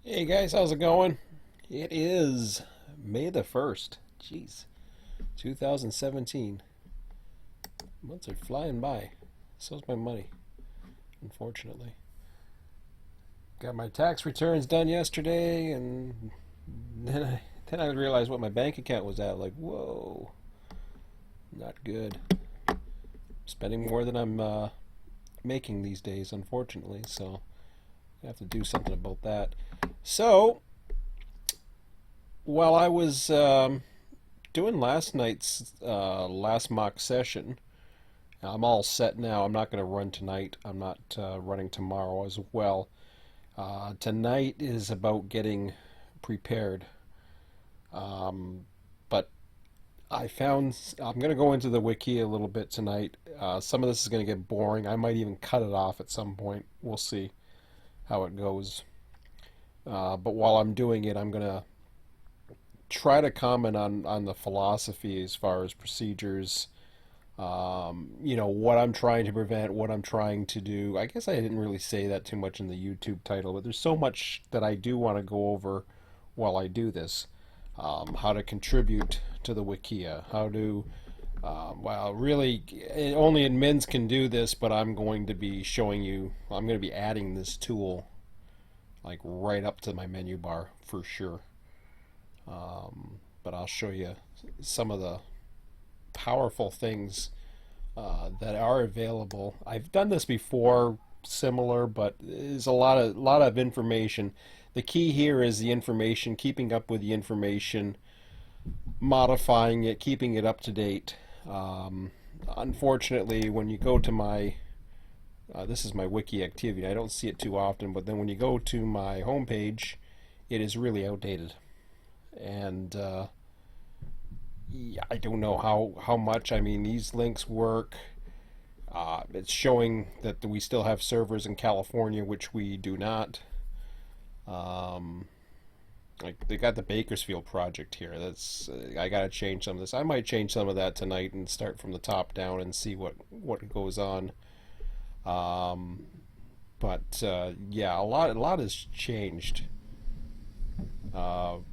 Hey guys, how's it going? It is May the 1st. Jeez, 2017. Months are flying by. So's my money, unfortunately. Got my tax returns done yesterday, and then I realized what my bank account was at. Like, whoa, not good. Spending more than I'm making these days, unfortunately, so I have to do something about that. So, while I was doing last night's last mock session, I'm all set now. I'm not going to run tonight. I'm not running tomorrow as well. Tonight is about getting prepared. But I found I'm going to go into the wiki a little bit tonight. Some of this is going to get boring. I might even cut it off at some point. We'll see how it goes. But while I'm doing it, I'm going to try to comment on the philosophy as far as procedures, what I'm trying to prevent, what I'm trying to do. I guess I didn't really say that too much in the YouTube title, but there's so much that I do want to go over while I do this. How to contribute to the Wikia, how to, really, only admins can do this, but I'm going to be showing you, I'm going to be adding this tool like right up to my menu bar for sure. But I'll show you some of the powerful things that are available. I've done this before, similar, but there's a lot of information. The key here is the information, keeping up with the information, modifying it, keeping it up to date. Unfortunately, when you go to my this is my wiki activity. I don't see it too often, but then when you go to my homepage, it is really outdated, and yeah, I don't know how much. I mean, these links work. It's showing that we still have servers in California, which we do not. Um, like they got the Bakersfield project here. That's I gotta change some of this. I might change some of that tonight and start from the top down and see what goes on. Um, but yeah, a lot has changed.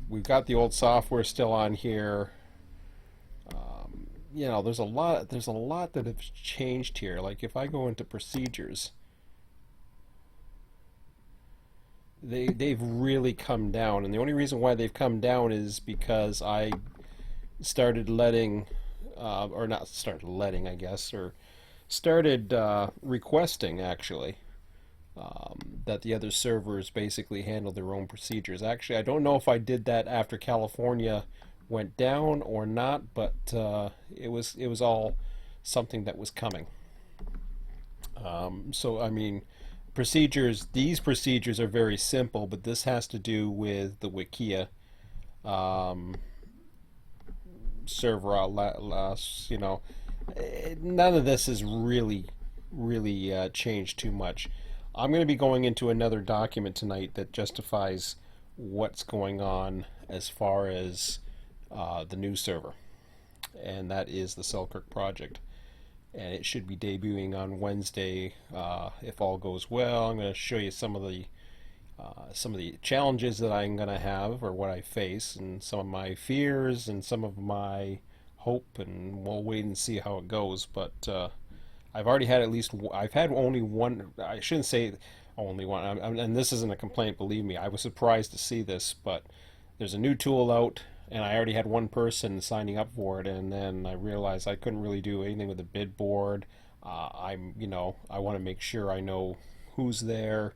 We've got the old software still on here. There's a lot that have changed here. Like if I go into procedures, they've really come down, and the only reason why they've come down is because I started letting, or not started letting, I guess, or started requesting actually, that the other servers basically handle their own procedures. Actually, I don't know if I did that after California went down or not, but it was all something that was coming. So I mean, these procedures are very simple, but this has to do with the Wikia um, server. None of this has really changed too much. I'm going to be going into another document tonight that justifies what's going on as far as the new server, and that is the Selkirk project. And it should be debuting on Wednesday if all goes well. I'm going to show you some of the challenges that I'm going to have or what I face, and some of my fears and some of my hope, and we'll wait and see how it goes. But I've already had I've had only one. I shouldn't say only one, and this isn't a complaint. Believe me, I was surprised to see this, but there's a new tool out, and I already had one person signing up for it, and then I realized I couldn't really do anything with the bid board. I want to make sure I know who's there,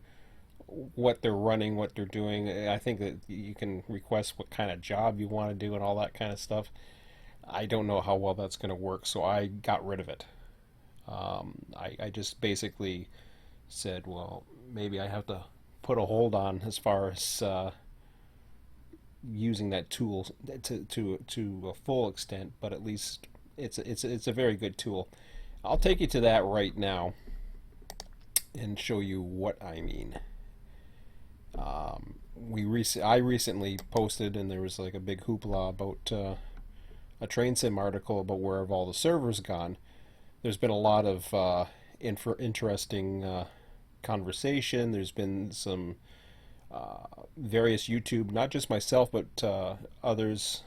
what they're running, what they're doing. I think that you can request what kind of job you want to do and all that kind of stuff. I don't know how well that's going to work, so I got rid of it. I just basically said, well, maybe I have to put a hold on as far as using that tool to a full extent, but at least it's a very good tool. I'll take you to that right now and show you what I mean. I recently posted, and there was like a big hoopla about a train sim article about where have all the servers gone. There's been a lot of interesting conversation. There's been some various YouTube, not just myself, but others.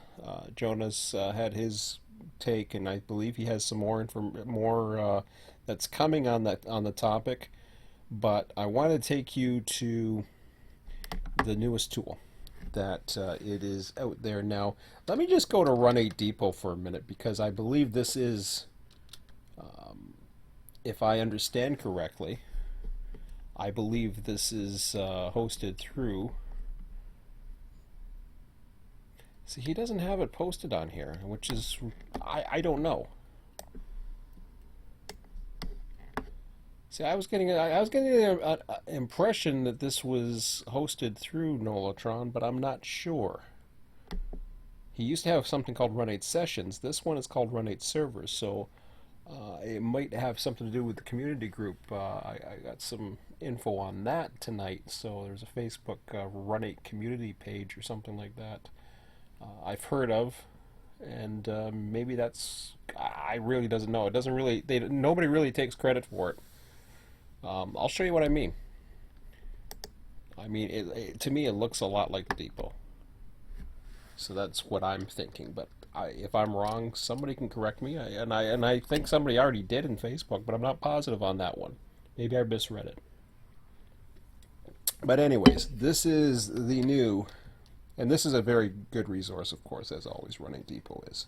Jonas had his take, and I believe he has some more that's coming on the topic. But I want to take you to the newest tool that it is out there now. Let me just go to Run8 Depot for a minute because I believe this is, if I understand correctly, I believe this is hosted through. See, he doesn't have it posted on here, which is I don't know. See, I was getting an impression that this was hosted through Nolatron, but I'm not sure. He used to have something called Run8 Sessions. This one is called Run8 Servers, so it might have something to do with the community group. I got some info on that tonight, so there's a Facebook Run8 community page or something like that I've heard of, and maybe that's, I really doesn't know. It doesn't really, nobody really takes credit for it. I'll show you what I mean. To me, it looks a lot like the depot. So that's what I'm thinking. But if I'm wrong, somebody can correct me. I think somebody already did in Facebook, but I'm not positive on that one. Maybe I misread it. But anyways, this is the new, and this is a very good resource, of course, as always. Run8 Depot is.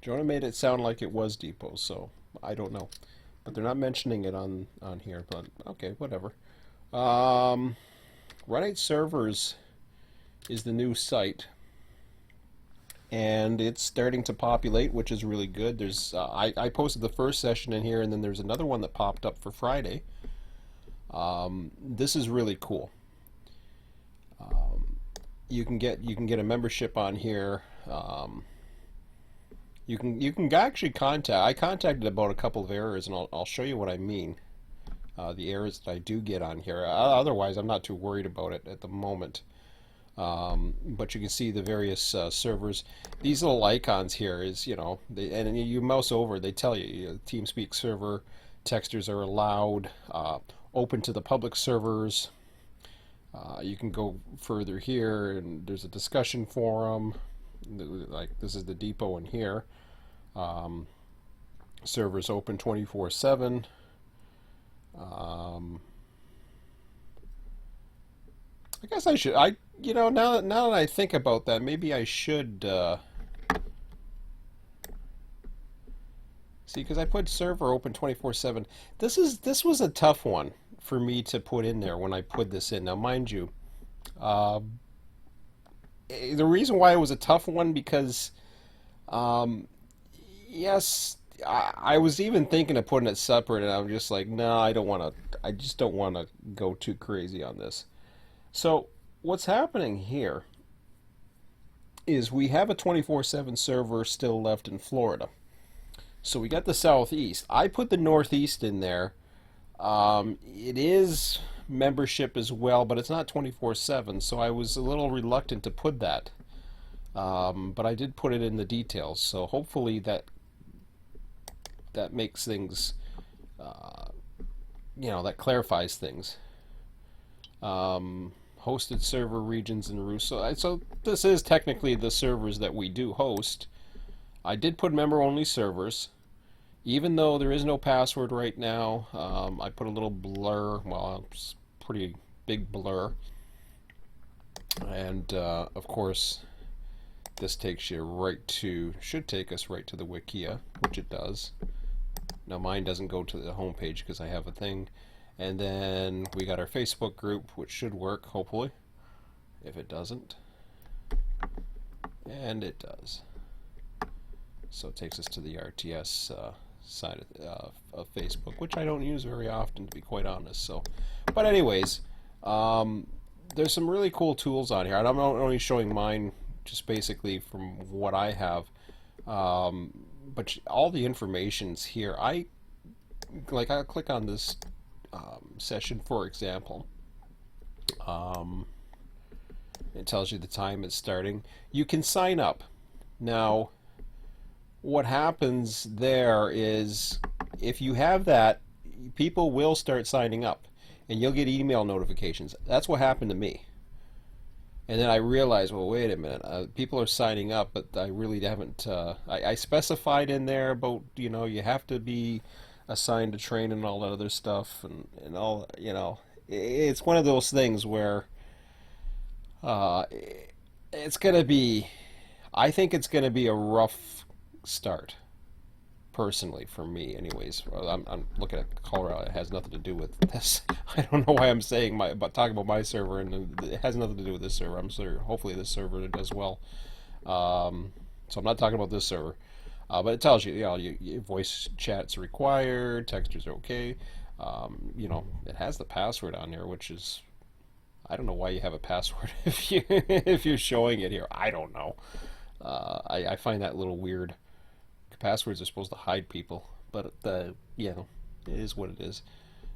Jonah made it sound like it was Depot, so I don't know, but they're not mentioning it on here. But okay, whatever. Run8 Servers is the new site, and it's starting to populate, which is really good. There's I posted the first session in here, and then there's another one that popped up for Friday. This is really cool. You can get a membership on here. You can actually contact. I contacted about a couple of errors, and I'll show you what I mean. The errors that I do get on here. Otherwise, I'm not too worried about it at the moment. But you can see the various servers. These little icons here is, and you mouse over, they tell you, TeamSpeak server, texters are allowed, open to the public servers. You can go further here, and there's a discussion forum. Like this is the depot in here. Servers open 24/7. I guess I should. Now that I think about that, maybe I should see, because I put server open 24/7. This was a tough one for me to put in there when I put this in. Now, mind you, the reason why it was a tough one because, yes, I was even thinking of putting it separate, and I'm just like, no, I don't want to. I just don't want to go too crazy on this. So what's happening here is we have a 24/7 server still left in Florida. So we got the southeast. I put the northeast in there. It is membership as well, but it's not 24/7, so I was a little reluctant to put that. But I did put it in the details, so hopefully that makes things, that clarifies things. Hosted server regions and routes. So this is technically the servers that we do host. I did put member-only servers. Even though there is no password right now, I put a little blur, well, it's pretty big blur. And, of course, this takes you should take us right to the Wikia, which it does. Now, mine doesn't go to the home page because I have a thing. And then we got our Facebook group, which should work, hopefully. If it doesn't. And it does. So it takes us to the RTS side of Facebook, which I don't use very often, to be quite honest. So, but anyways, there's some really cool tools on here, and I'm not only showing mine just basically from what I have, but all the information's here. I'll click on this session, for example. It tells you the time it's starting. You can sign up. Now, what happens there is if you have that, people will start signing up. and you'll get email notifications. That's what happened to me. And then I realized, well, wait a minute, people are signing up, but I really haven't. I specified in there about, you have to be assigned to train and all that other stuff, and all, it's one of those things where uh, it's going to be, I think it's going to be a rough start, personally, for me, anyways. Well, I'm looking at Colorado. It has nothing to do with this. I don't know why I'm saying but talking about my server, and it has nothing to do with this server. I'm sure, hopefully, this server does well. So I'm not talking about this server, but it tells you, your voice chat's required, textures are okay. It has the password on there, which is, I don't know why you have a password if you're showing it here. I don't know. I find that a little weird. Passwords are supposed to hide people, but it is what it is.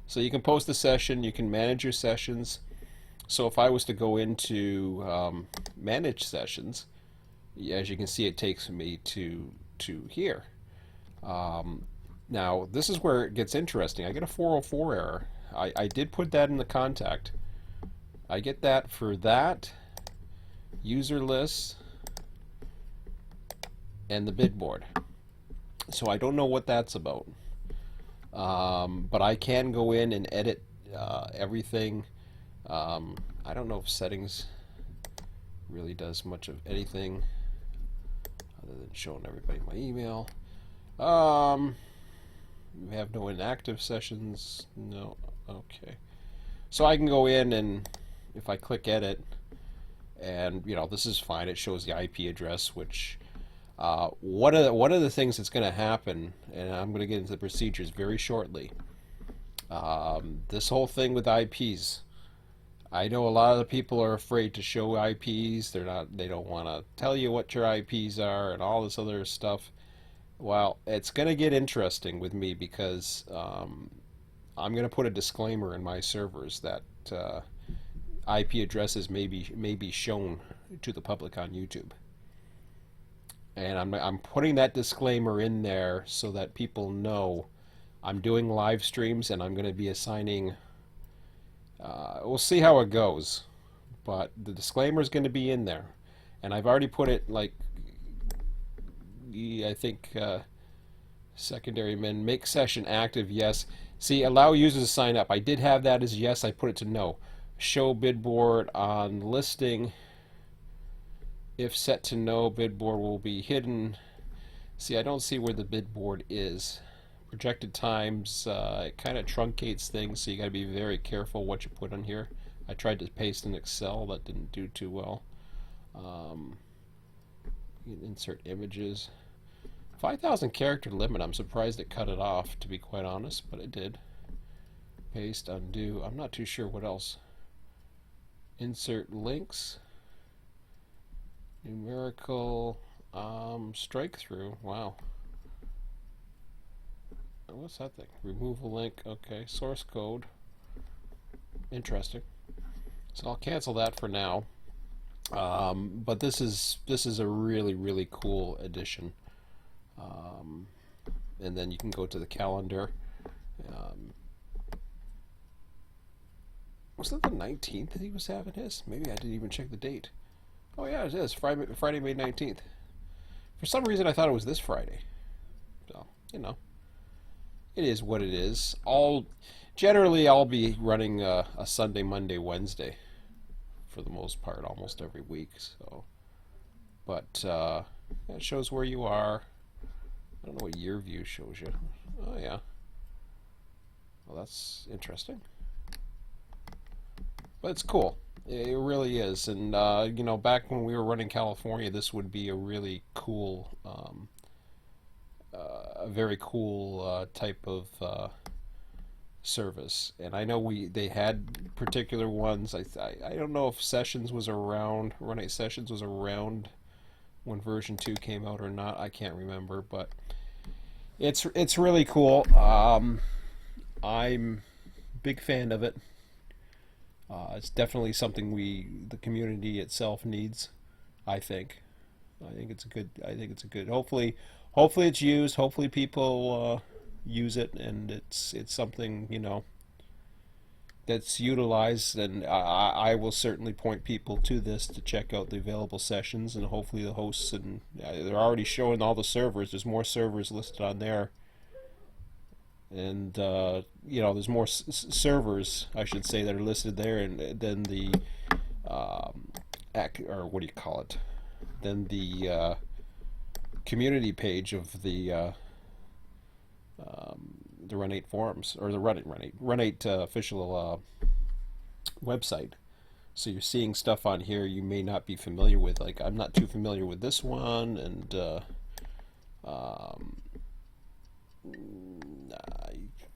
So you can post a session, you can manage your sessions. So if I was to go into manage sessions, as you can see, it takes me to here. Now this is where it gets interesting. I get a 404 error. I did put that in the contact. I get that for that user list and the bid board. So I don't know what that's about. But I can go in and edit everything. I don't know if settings really does much of anything other than showing everybody my email. We have no inactive sessions. No. Okay. So I can go in, and if I click edit, and this is fine. It shows the IP address, which one of the things that's going to happen, and I'm going to get into the procedures very shortly. This whole thing with IPs, I know a lot of the people are afraid to show IPs. They don't want to tell you what your IPs are and all this other stuff. Well, it's going to get interesting with me because I'm going to put a disclaimer in my servers that IP addresses may be shown to the public on YouTube. And I'm putting that disclaimer in there so that people know I'm doing live streams, and I'm going to be assigning. We'll see how it goes, but the disclaimer is going to be in there, and I've already put it I think secondary min make session active, yes. See, allow users to sign up. I did have that as yes. I put it to no. Show bid board on listing. If set to no, bid board will be hidden. See, I don't see where the bid board is. Projected times, it kind of truncates things, so you got to be very careful what you put on here. I tried to paste in Excel, that didn't do too well. You can insert images. 5,000 character limit, I'm surprised it cut it off, to be quite honest, but it did. Paste, undo, I'm not too sure what else. Insert links. Numerical strike through. Wow. What's that thing? Remove a link. Okay. Source code. Interesting. So I'll cancel that for now. But this is a really cool addition. And then you can go to the calendar. Was that the 19th that he was having his? Maybe I didn't even check the date. Oh yeah, it is Friday, May 19th. For some reason, I thought it was this Friday. So it is what it is. Generally, I'll be running a Sunday, Monday, Wednesday, for the most part, almost every week. So, but it shows where you are. I don't know what year view shows you. Oh yeah. Well, that's interesting. But it's cool. It really is, and back when we were running California, this would be a really cool, a very cool type of service. And I know they had particular ones. I don't know if Sessions was around, Run8 Sessions was around when version 2 came out or not. I can't remember, but it's really cool. I'm a big fan of it. It's definitely something the community itself needs. I think it's a good. Hopefully it's used. Hopefully people use it, and it's something that's utilized, and I will certainly point people to this to check out the available sessions, and hopefully the hosts, and they're already showing all the servers. There's more servers listed on there, and there's more servers, I should say, that are listed there, and then the or what do you call it? Then the community page of the Run8 forums, or the Run8 official website. So you're seeing stuff on here you may not be familiar with. Like, I'm not too familiar with this one, and um,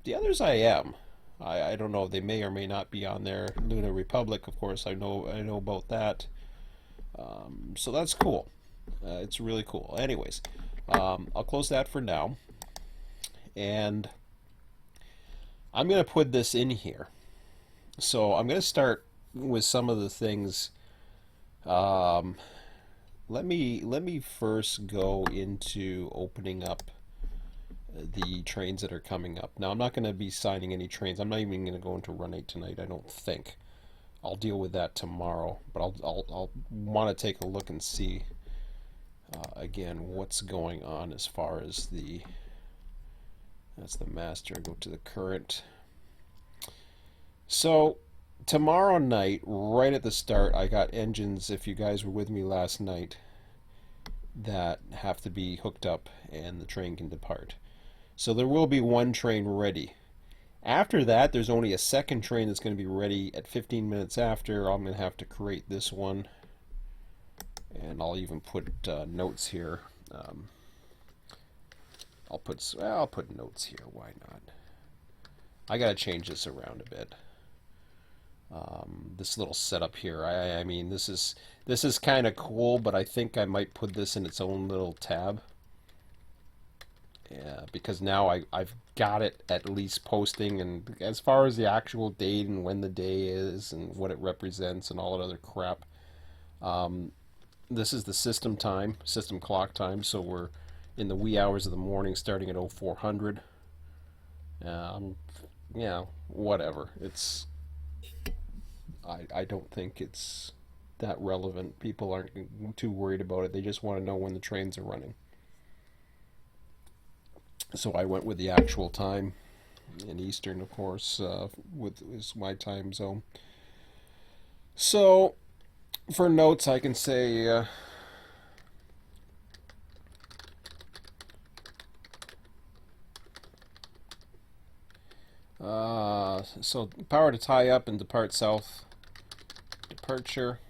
the others I am. I don't know. They may or may not be on there. Lunar Republic, of course, I know about that. So that's cool. It's really cool. Anyways, I'll close that for now, and I'm going to put this in here. So I'm going to start with some of the things. Um, let me first go into opening up the trains that are coming up. Now I'm not going to be signing any trains. I'm not even going to go into Run8 tonight, I don't think. I'll deal with that tomorrow, but I'll want to take a look and see again what's going on as far as that's the master. I go to the current. So tomorrow night, right at the start, I got engines, if you guys were with me last night, that have to be hooked up and the train can depart. So there will be one train ready. After that, there's only a second train that's going to be ready at 15 minutes after. I'm going to have to create this one, and I'll even put notes here. I'll put notes here. Why not? I got to change this around a bit. This little setup here. I mean, this is kind of cool, but I think I might put this in its own little tab. Yeah, because now I've got it at least posting, and as far as the actual date and when the day is and what it represents and all that other crap. This is the system time, system clock time, so we're in the wee hours of the morning starting at 0400. Whatever. I don't think it's that relevant. People aren't too worried about it. They just want to know when the trains are running. So I went with the actual time in Eastern, of course, with is my time zone. So for notes, I can say so power to tie up and depart south. Departure.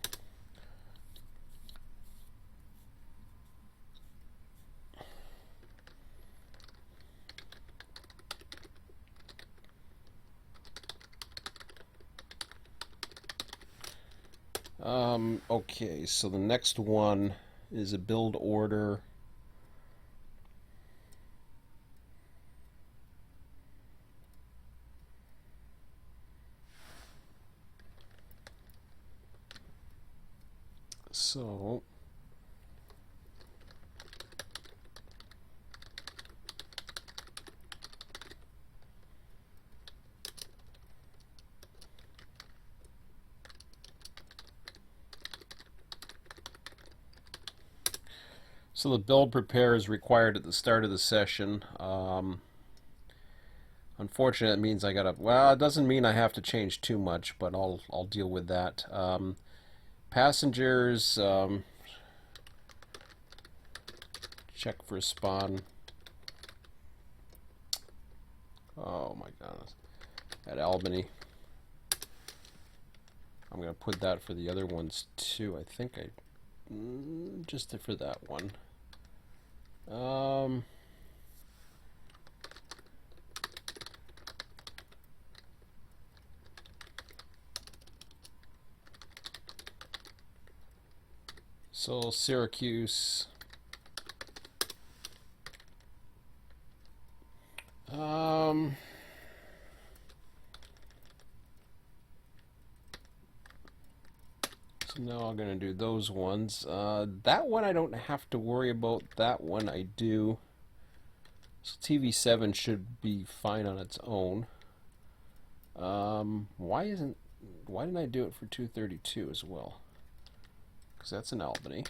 Okay, so the next one is a build order. So So the build prepare is required at the start of the session. Unfortunately, it means I gotta. Well, it doesn't mean I have to change too much, but I'll deal with that. Passengers, check for spawn. Oh my goodness, at Albany. I'm gonna put that for the other ones too. I think I just for that one. So Syracuse. So now I'm going to do those ones. That one I don't have to worry about. That one I do. So TV7 should be fine on its own. Why didn't I do it for 232 as well? Because that's in Albany.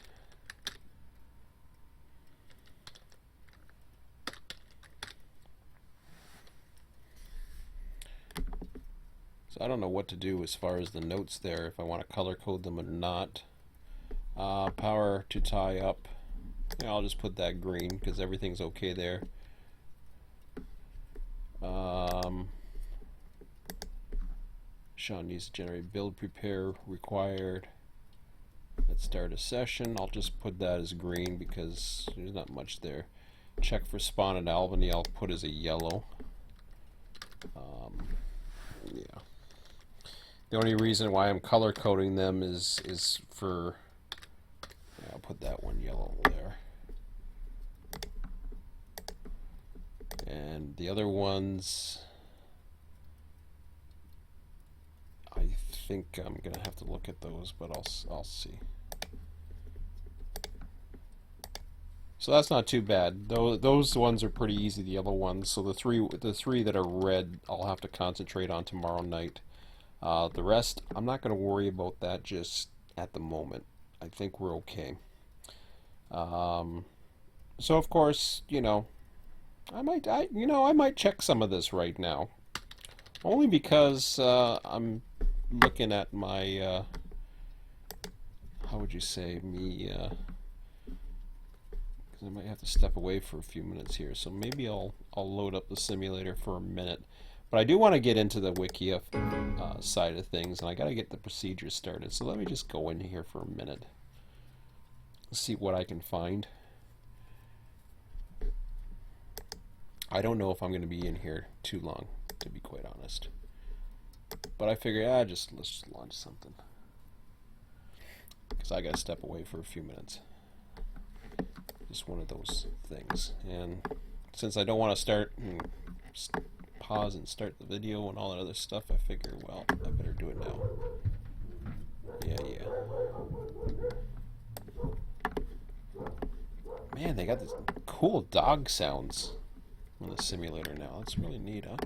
So I don't know what to do as far as the notes there, if I want to color code them or not. Power to tie up. Yeah, I'll just put that green because everything's okay there. Sean needs to generate build prepare required. Let's start a session. I'll just put that as green because there's not much there. Check for spawn at Albany. I'll put as a yellow. Yeah. The only reason why I'm color coding them is for. Yeah, I'll put that one yellow there. And the other ones, I think I'm gonna have to look at those, but I'll see. So that's not too bad. Those ones are pretty easy, the yellow ones. So the three that are red, I'll have to concentrate on tomorrow night. The rest, I'm not going to worry about that just at the moment. I think we're okay. So of course, I might check some of this right now, only because I'm looking at my how would you say me? Because I might have to step away for a few minutes here, so maybe I'll load up the simulator for a minute. But I do want to get into the wiki side of things, and I got to get the procedures started. So let me just go in here for a minute, see what I can find. I don't know if I'm going to be in here too long, to be quite honest. But I figured, let's just launch something, because I got to step away for a few minutes. Just one of those things. And since I don't want to start and pause and start the video and all that other stuff, I figure, well, I better do it now. Yeah. Man, they got these cool dog sounds on the simulator now. That's really neat, huh?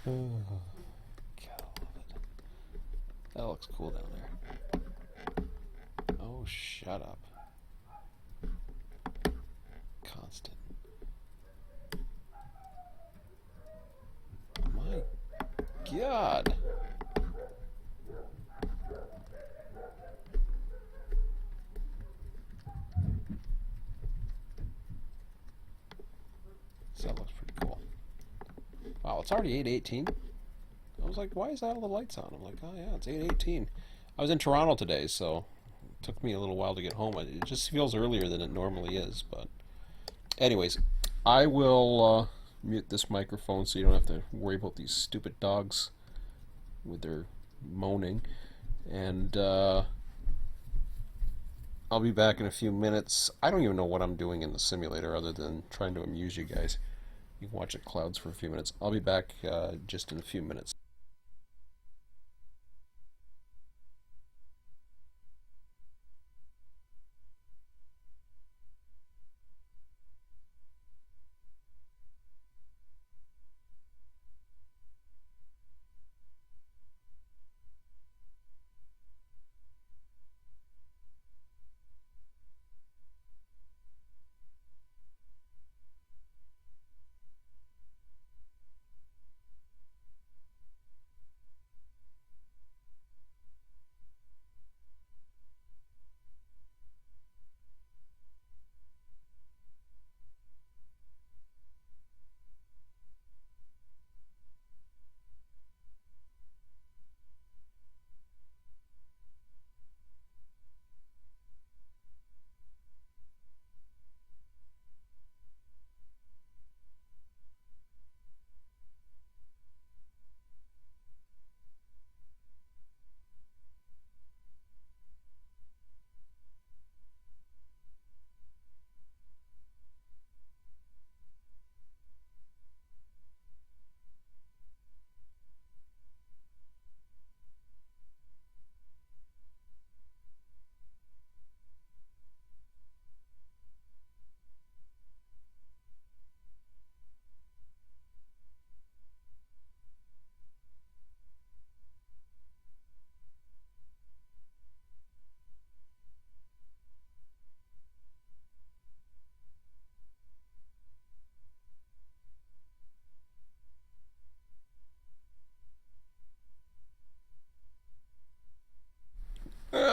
God, I love it. That looks cool down there. Oh, shut up. Constant. My God. So that looks pretty cool. Wow, it's already 8:18. I was like, why is that all the lights on? I'm like, oh yeah, it's 8:18. I was in Toronto today, so it took me a little while to get home. It just feels earlier than it normally is, but anyways, I will mute this microphone so you don't have to worry about these stupid dogs with their moaning. And I'll be back in a few minutes. I don't even know what I'm doing in the simulator other than trying to amuse you guys. You can watch the clouds for a few minutes. I'll be back just in a few minutes.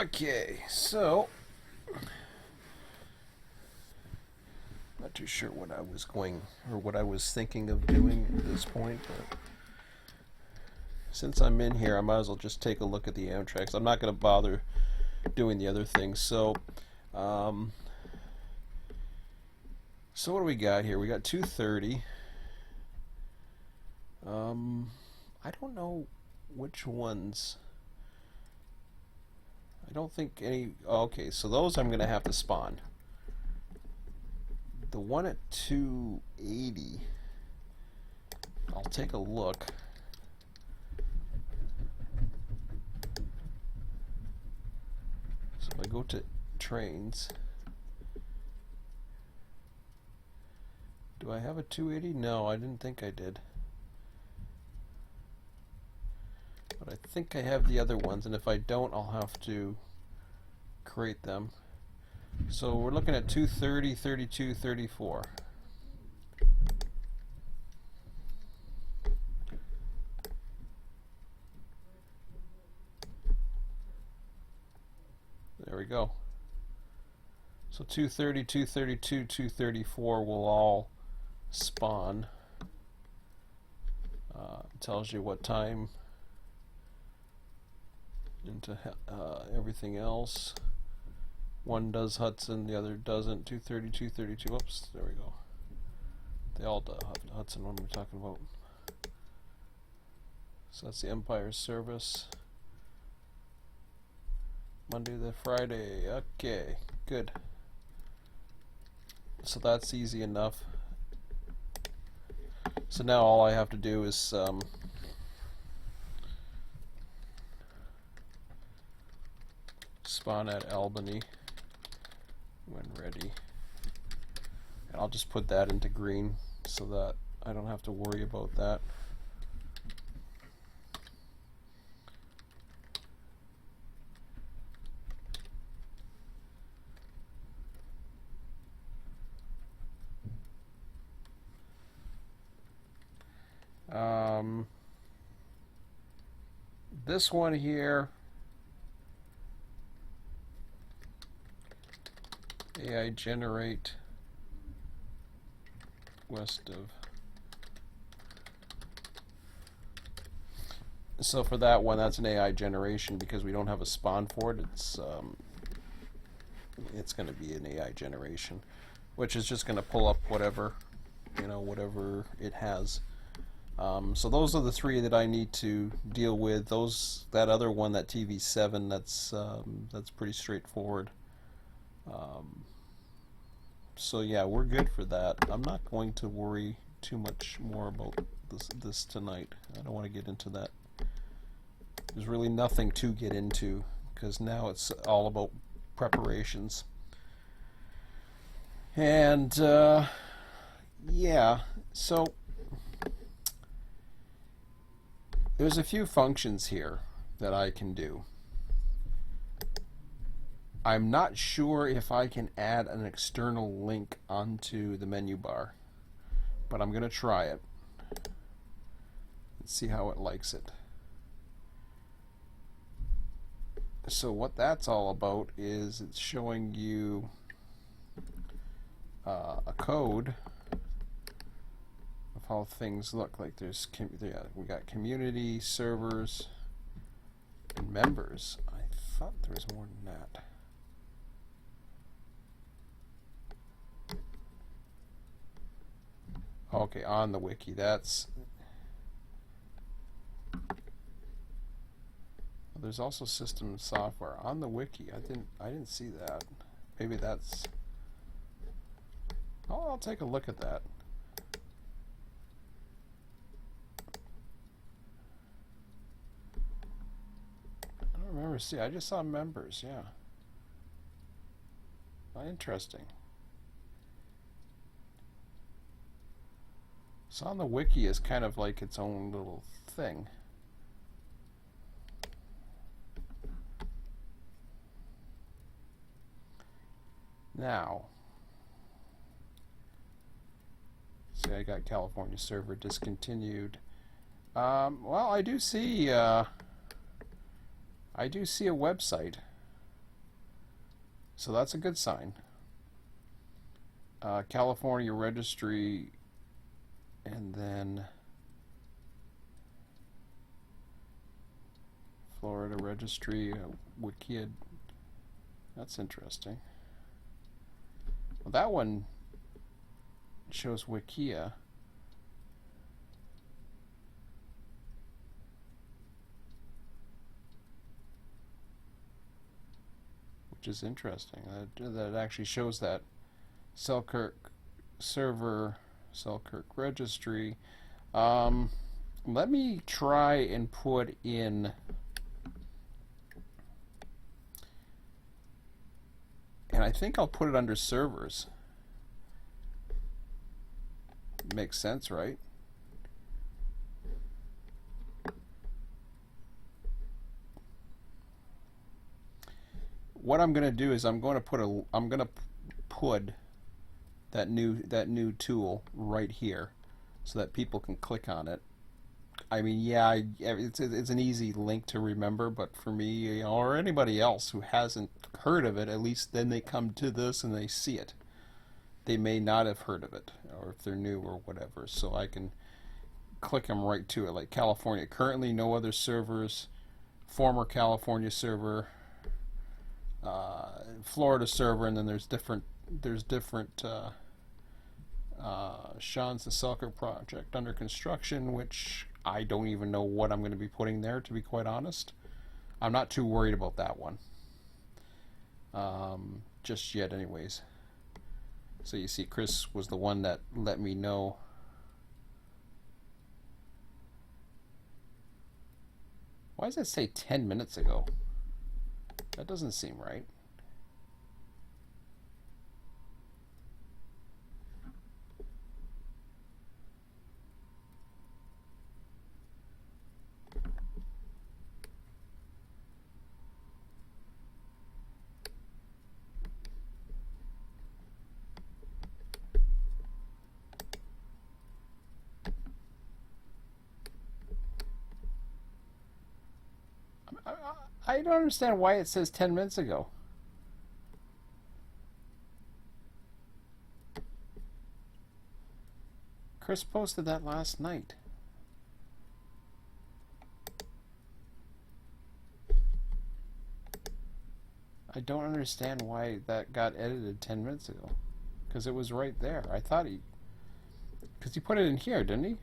Okay, so not too sure what I was going or what I was thinking of doing at this point, but since I'm in here, I might as well just take a look at the Amtrak. I'm not going to bother doing the other things. Um, so what do we got here? We got 230. I don't know which ones. I don't think any. Oh, okay, so those I'm going to have to spawn. The one at 280, I'll take a look. So if I go to trains, do I have a 280? No, I didn't think I did. But I think I have the other ones, and if I don't, I'll have to create them. So we're looking at 230, 32, 34. There we go. So 230, 232, 234 will all spawn. Tells you what time into everything else. One does Hudson, the other doesn't. 230, 232. Oops, there we go. They all do Hudson. What am I talking about? So that's the Empire service. Monday to Friday. Okay, good. So that's easy enough. So now all I have to do is spawn at Albany when ready. And I'll just put that into green so that I don't have to worry about that. This one here, AI generate west of. So for that one, that's an AI generation because we don't have a spawn for it. It's going to be an AI generation, which is just going to pull up whatever, whatever it has. So those are the three that I need to deal with. That other one, that TV7, that's pretty straightforward. So yeah, we're good for that. I'm not going to worry too much more about this tonight. I don't want to get into that. There's really nothing to get into because now it's all about preparations. And yeah, so there's a few functions here that I can do. I'm not sure if I can add an external link onto the menu bar, but I'm going to try it and see how it likes it. So what that's all about is it's showing you a code of how things look. Like we got community, servers, and members. I thought there was more than that. Okay, on the wiki. There's also system software on the wiki. I didn't see that. Maybe that's. Oh, I'll take a look at that. I don't remember. See, I just saw members. Yeah. Interesting. So on the wiki is kind of like its own little thing. Now, see, I got California server discontinued. Well, I do see a website. So that's a good sign. California registry, and then Florida registry, Wikia. That's interesting. Well, that one shows Wikia. Which is interesting. That actually shows that Selkirk server, Selkirk registry. Let me try and put in. And I think I'll put it under servers. Makes sense, right? What I'm going to do is I'm going to put that new tool right here so that people can click on it. I mean, yeah, it's an easy link to remember, but for me, or anybody else who hasn't heard of it, at least then they come to this and they see it. They may not have heard of it, or if they're new or whatever. So I can click them right to it. Like California, currently no other servers. Former California server, Florida server, and then there's different Sean's the Selkirk project under construction, which I don't even know what I'm going to be putting there, to be quite honest. I'm not too worried about that one just yet, anyways. So you see, Chris was the one that let me know. Why does it say 10 minutes ago? That doesn't seem right. I don't understand why it says 10 minutes ago. Chris posted that last night. I don't understand why that got edited 10 minutes ago. Because it was right there. I thought he... Because he put it in here, didn't he?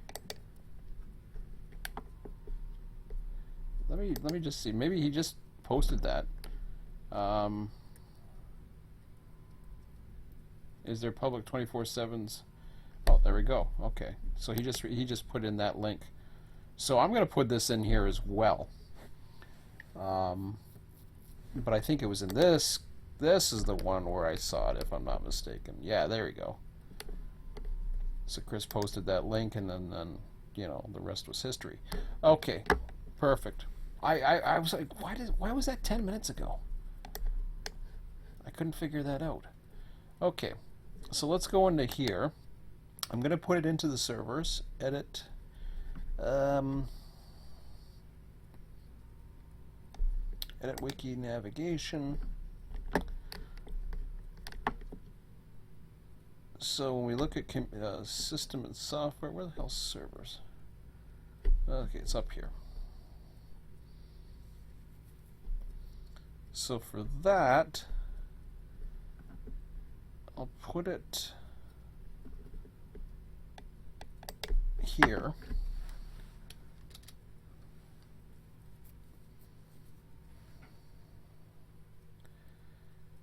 Let me just see. Maybe he just posted that. Is there public 24/7s? Oh, there we go. Okay, so he just put in that link. So I'm going to put this in here as well. But I think it was in this. This is the one where I saw it, if I'm not mistaken. Yeah, there we go. So Chris posted that link, and then you know, the rest was history. Okay, perfect. I was like, why was that 10 minutes ago? I couldn't figure that out. Okay, so let's go into here. I'm going to put it into the servers. Edit. Edit wiki navigation. So when we look at system and software, where the hell's servers? Okay, it's up here. So for that, I'll put it here.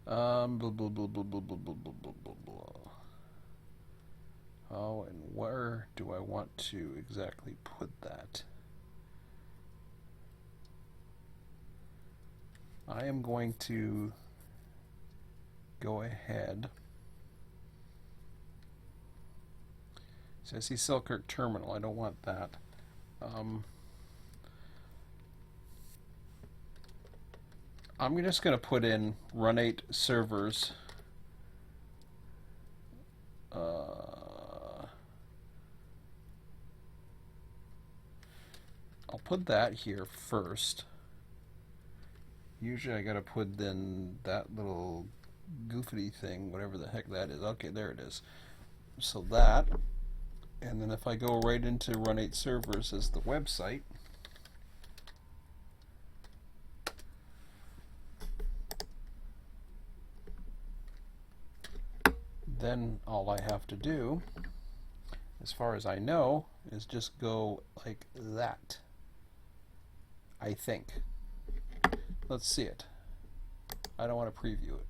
Blah, blah, blah, blah, blah, blah, blah, blah, blah, blah, blah. How and where do I want to exactly put that? I am going to go ahead. So I see Selkirk Terminal. I don't want that. I'm just going to put in Run8 servers. I'll put that here first. Usually I gotta put then that little goofy thing, whatever the heck that is. Okay, there it is. So that, and then if I go right into Run8 servers as the website, then all I have to do, as far as I know, is just go like that. I think. Let's see it. I don't want to preview it.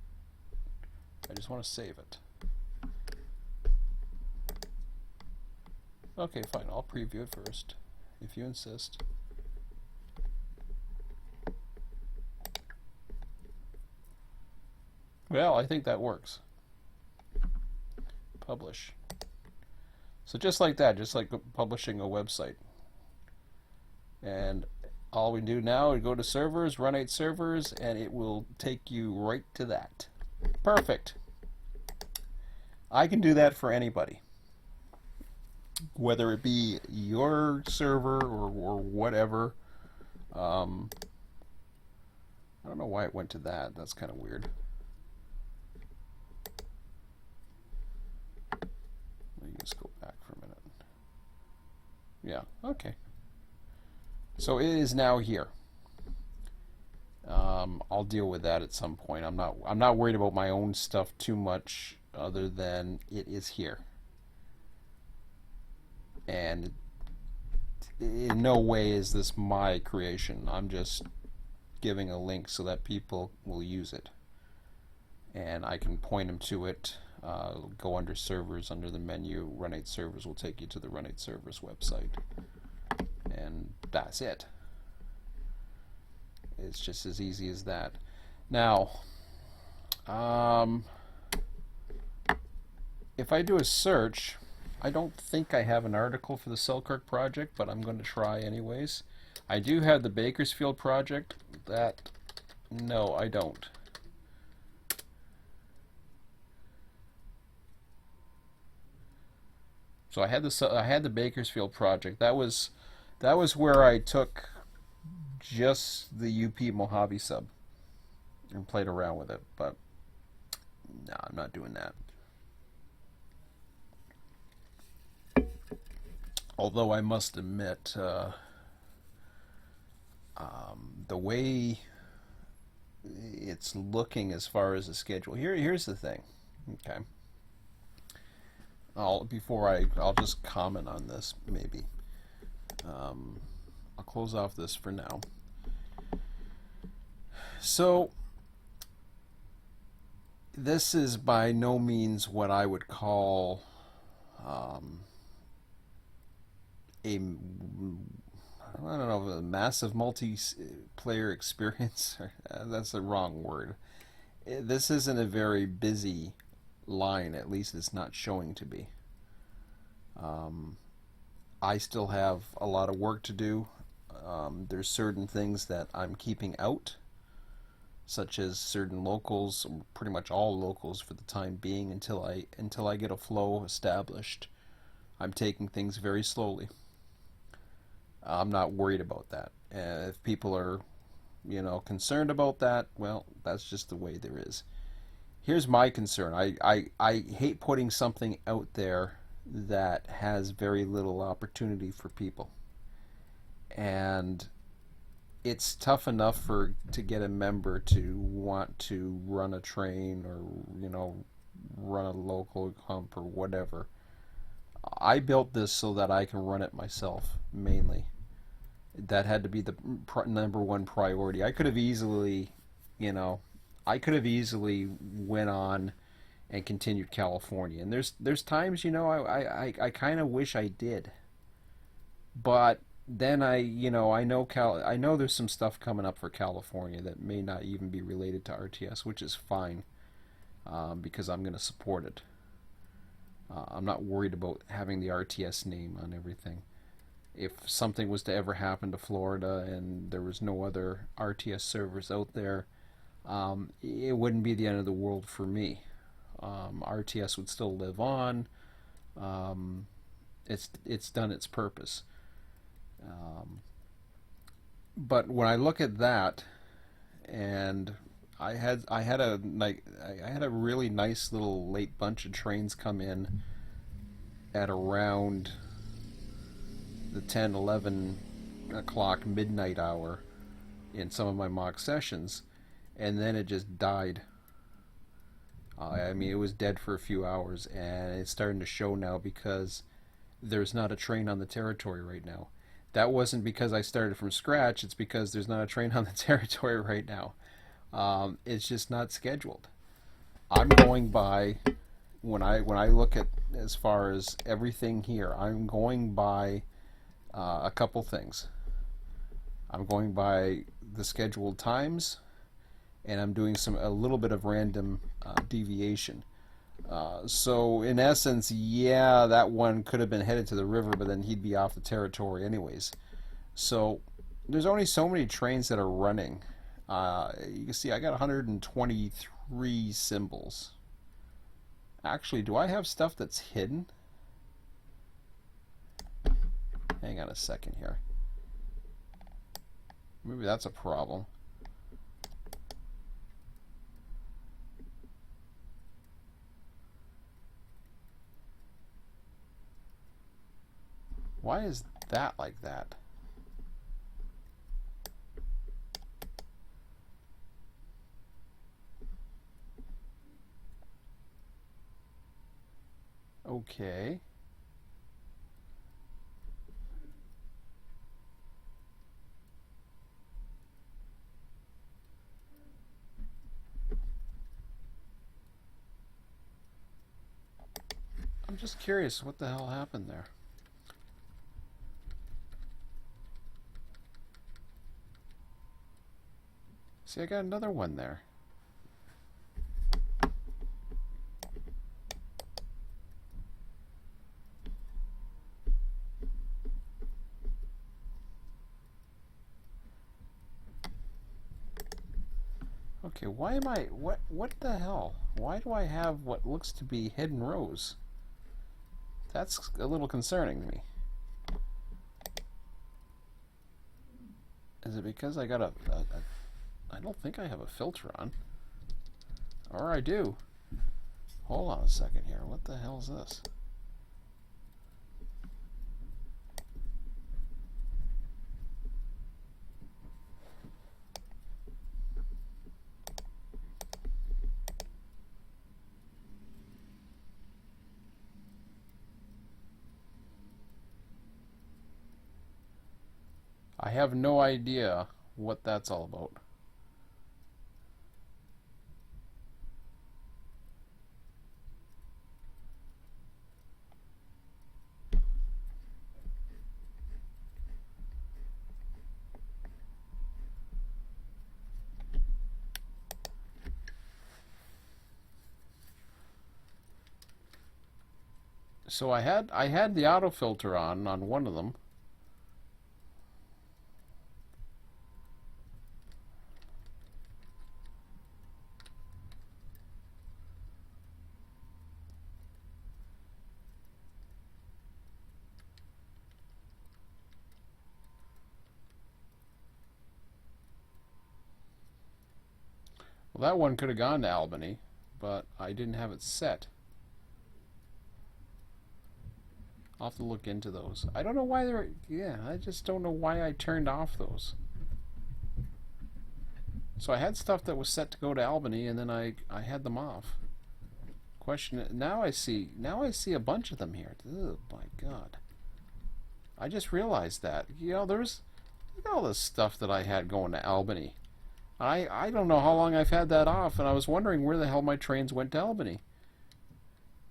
I just want to save it. Okay, fine. I'll preview it first, if you insist. Well, I think that works. Publish. So just like that, just like publishing a website. And all we do now is go to servers, Run8 servers, and it will take you right to that. Perfect. I can do that for anybody. Whether it be your server or whatever. I don't know why it went to that. That's kind of weird. Let me just go back for a minute. Yeah, okay. So it is now here. I'll deal with that at some point. I'm not worried about my own stuff too much, other than it is here. And in no way is this my creation. I'm just giving a link so that people will use it. And I can point them to it. Go under servers, under the menu, Run8 servers will take you to the Run8 servers website. And that's it. It's just as easy as that. Now, if I do a search, I don't think I have an article for the Selkirk project, but I'm going to try anyways. I do have the Bakersfield project. No, I don't. So I had the Bakersfield project. That was where I took just the UP Mojave sub and played around with it, but no, I'm not doing that. Although I must admit, the way it's looking as far as the schedule. Here's the thing. Okay. I'll just comment on this maybe. I'll close off this for now. So this is by no means what I would call a I don't know, a massive multiplayer experience. That's the wrong word. This isn't a very busy line, at least it's not showing to be. I still have a lot of work to do. There's certain things that I'm keeping out, such as certain locals, pretty much all locals for the time being, until I get a flow established. I'm taking things very slowly. I'm not worried about that. If people are, concerned about that, well, that's just the way there is. Here's my concern. I hate putting something out there that has very little opportunity for people. And it's tough enough to get a member to want to run a train or, run a local hump or whatever. I built this so that I can run it myself, mainly. That had to be the number one priority. I could have easily, went on and continued California. And there's times, I kind of wish I did. But then I know there's some stuff coming up for California that may not even be related to RTS, which is fine, because I'm going to support it. I'm not worried about having the RTS name on everything. If something was to ever happen to Florida and there was no other RTS servers out there, it wouldn't be the end of the world for me. RTS would still live on. It's done its purpose. But when I look at that, and I had a really nice little late bunch of trains come in at around the 10, 11 o'clock midnight hour in some of my mock sessions, and then it just died. I mean, it was dead for a few hours, and it's starting to show now because there's not a train on the territory right now. That wasn't because I started from scratch. It's because there's not a train on the territory right now. It's just not scheduled. I'm going by when I look at as far as everything here. I'm going by a couple things. I'm going by the scheduled times, and I'm doing a little bit of random deviation. So in essence, yeah, that one could have been headed to the river, but then he'd be off the territory anyways. So there's only so many trains that are running. You can see I got 123 symbols. Actually, do I have stuff that's hidden? Hang on a second here. Maybe that's a problem. Why is that like that? Okay. I'm just curious what the hell happened there. See, I got another one there. Okay, why am I... What the hell? Why do I have what looks to be hidden rows? That's a little concerning to me. Is it because I got I don't think I have a filter on. Or I do. Hold on a second here. What the hell is this? I have no idea what that's all about. So I had the auto filter on one of them. Well, that one could have gone to Albany, but I didn't have it set. I'll have to look into those. I don't know why they're... Yeah, I just don't know why I turned off those. So I had stuff that was set to go to Albany, and then I had them off. Question... Now I see a bunch of them here. Oh, my God. I just realized that. You know, there's... Look at all this stuff that I had going to Albany. I don't know how long I've had that off, and I was wondering where the hell my trains went to Albany.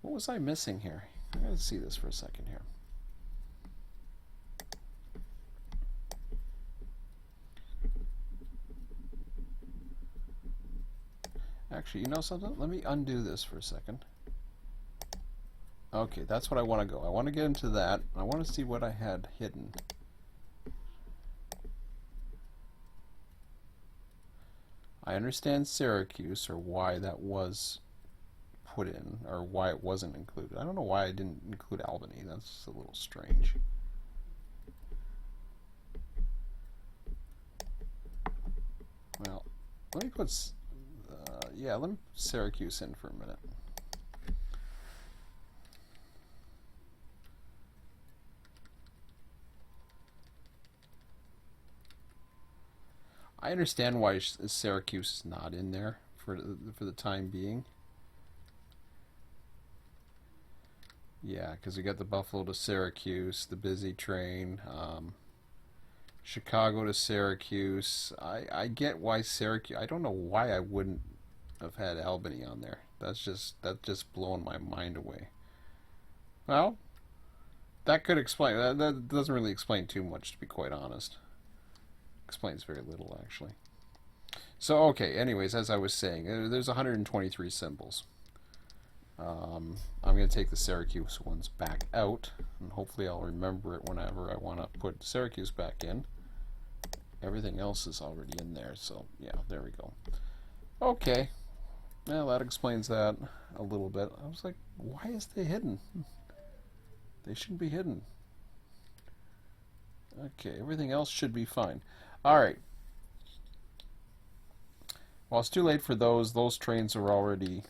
What was I missing here? I gotta see this for a second here. Actually, you know something? Let me undo this for a second. Okay, that's what I want to go. I want to get into that. I want to see what I had hidden. I understand Syracuse, or why that was put in, or why it wasn't included. I don't know why I didn't include Albany. That's a little strange. Well, let me put Yeah, let me Syracuse in for a minute. I understand why Syracuse is not in there for the time being. Yeah, because we got the Buffalo to Syracuse, the busy train, Chicago to Syracuse. I get why Syracuse. I don't know why I wouldn't have had Albany on there. That's just blowing my mind away. Well, that could explain. That doesn't really explain too much, to be quite honest. Explains very little, actually. So okay. Anyways, as I was saying, there's 123 symbols. I'm going to take the Syracuse ones back out, and hopefully I'll remember it whenever I want to put Syracuse back in. Everything else is already in there, so yeah, there we go. Okay, well, that explains that a little bit. I was like, why is they hidden? They shouldn't be hidden. Okay, everything else should be fine. Alright. Well, it's too late for those. Those trains are already...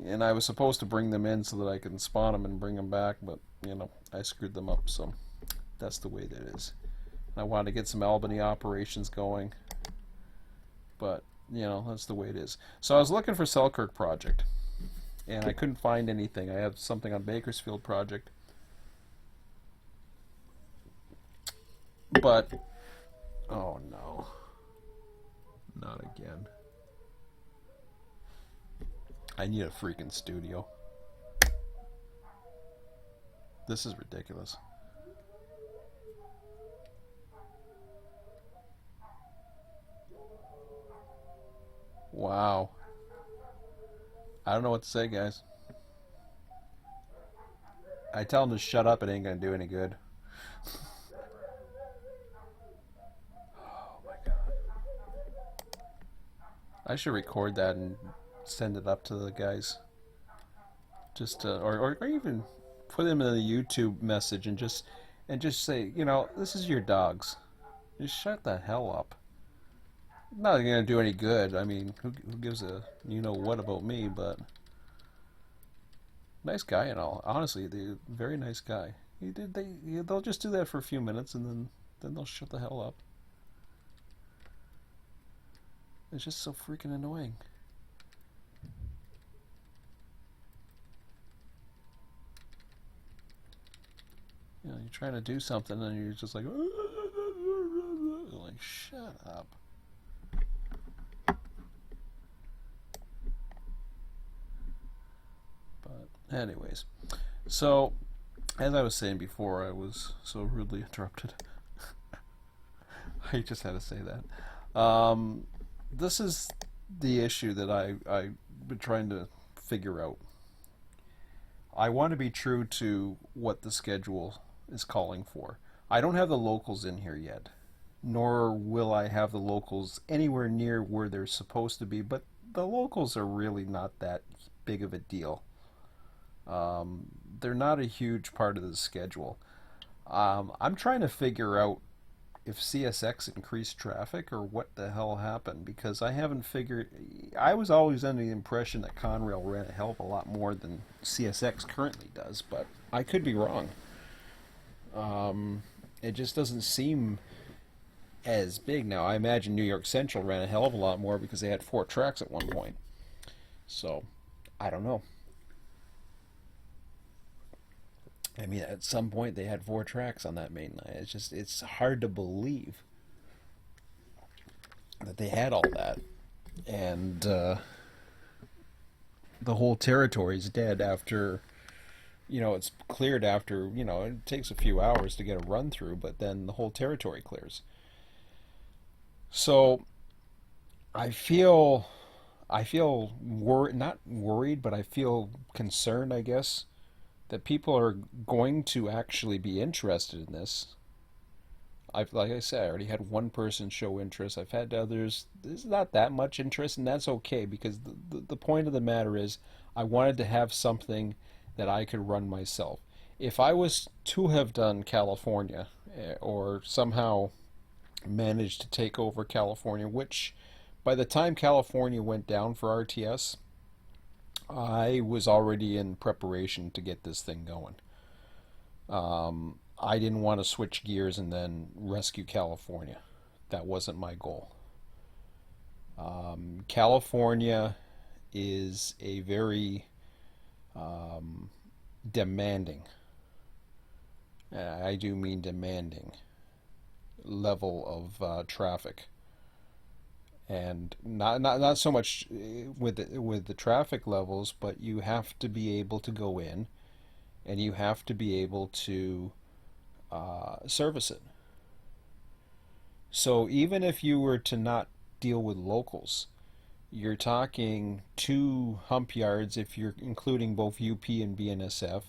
And I was supposed to bring them in so that I can spawn them and bring them back, but, you know, I screwed them up, so that's the way that is. I wanted to get some Albany operations going, but, you know, that's the way it is. So I was looking for Selkirk Project, and I couldn't find anything. I have something on Bakersfield Project, but, oh no, not again. I need a freaking studio. This is ridiculous. Wow. I don't know what to say, guys. I tell them to shut up, it ain't gonna do any good. Oh my god. I should record that and send it up to the guys. Just to, or even put them in a YouTube message and just say, you know, this is your dogs. Just shut the hell up. Not gonna do any good. I mean, who gives a you know what about me? But nice guy and all. Honestly, the very nice guy. They'll just do that for a few minutes and then they'll shut the hell up. It's just so freaking annoying. You know, you're trying to do something and you're just like shut up. But anyways, so as I was saying before, I was so rudely interrupted. I just had to say that. This is the issue that I've been trying to figure out. I want to be true to what the schedule is calling for. I don't have the locals in here yet, nor will I have the locals anywhere near where they're supposed to be, but the locals are really not that big of a deal. They're not a huge part of the schedule. I'm trying to figure out if CSX increased traffic or what the hell happened, because I haven't figured. I was always under the impression that Conrail ran a hell of a lot more than CSX currently does, but I could be wrong. It just doesn't seem as big now. I imagine New York Central ran a hell of a lot more because they had 4 tracks at one point. So, I don't know. I mean, at some point they had 4 tracks on that main line. It's hard to believe that they had all that. And the whole territory's dead after, it's cleared after, it takes a few hours to get a run through, but then the whole territory clears. So I feel not worried, but I feel concerned, I guess, that people are going to actually be interested in this. Like I said, I already had one person show interest. I've had others. There's not that much interest, and that's okay, because the point of the matter is I wanted to have something that I could run myself. If I was to have done California, or somehow managed to take over California, which By the time California went down for RTS, I was already in preparation to get this thing going. I didn't want to switch gears and then rescue California. That wasn't my goal. California is a very demanding, and I do mean demanding, level of traffic, and not so much with the traffic levels, but you have to be able to go in and you have to be able to service it. So even if you were to not deal with locals, you're talking two hump yards if you're including both UP and BNSF.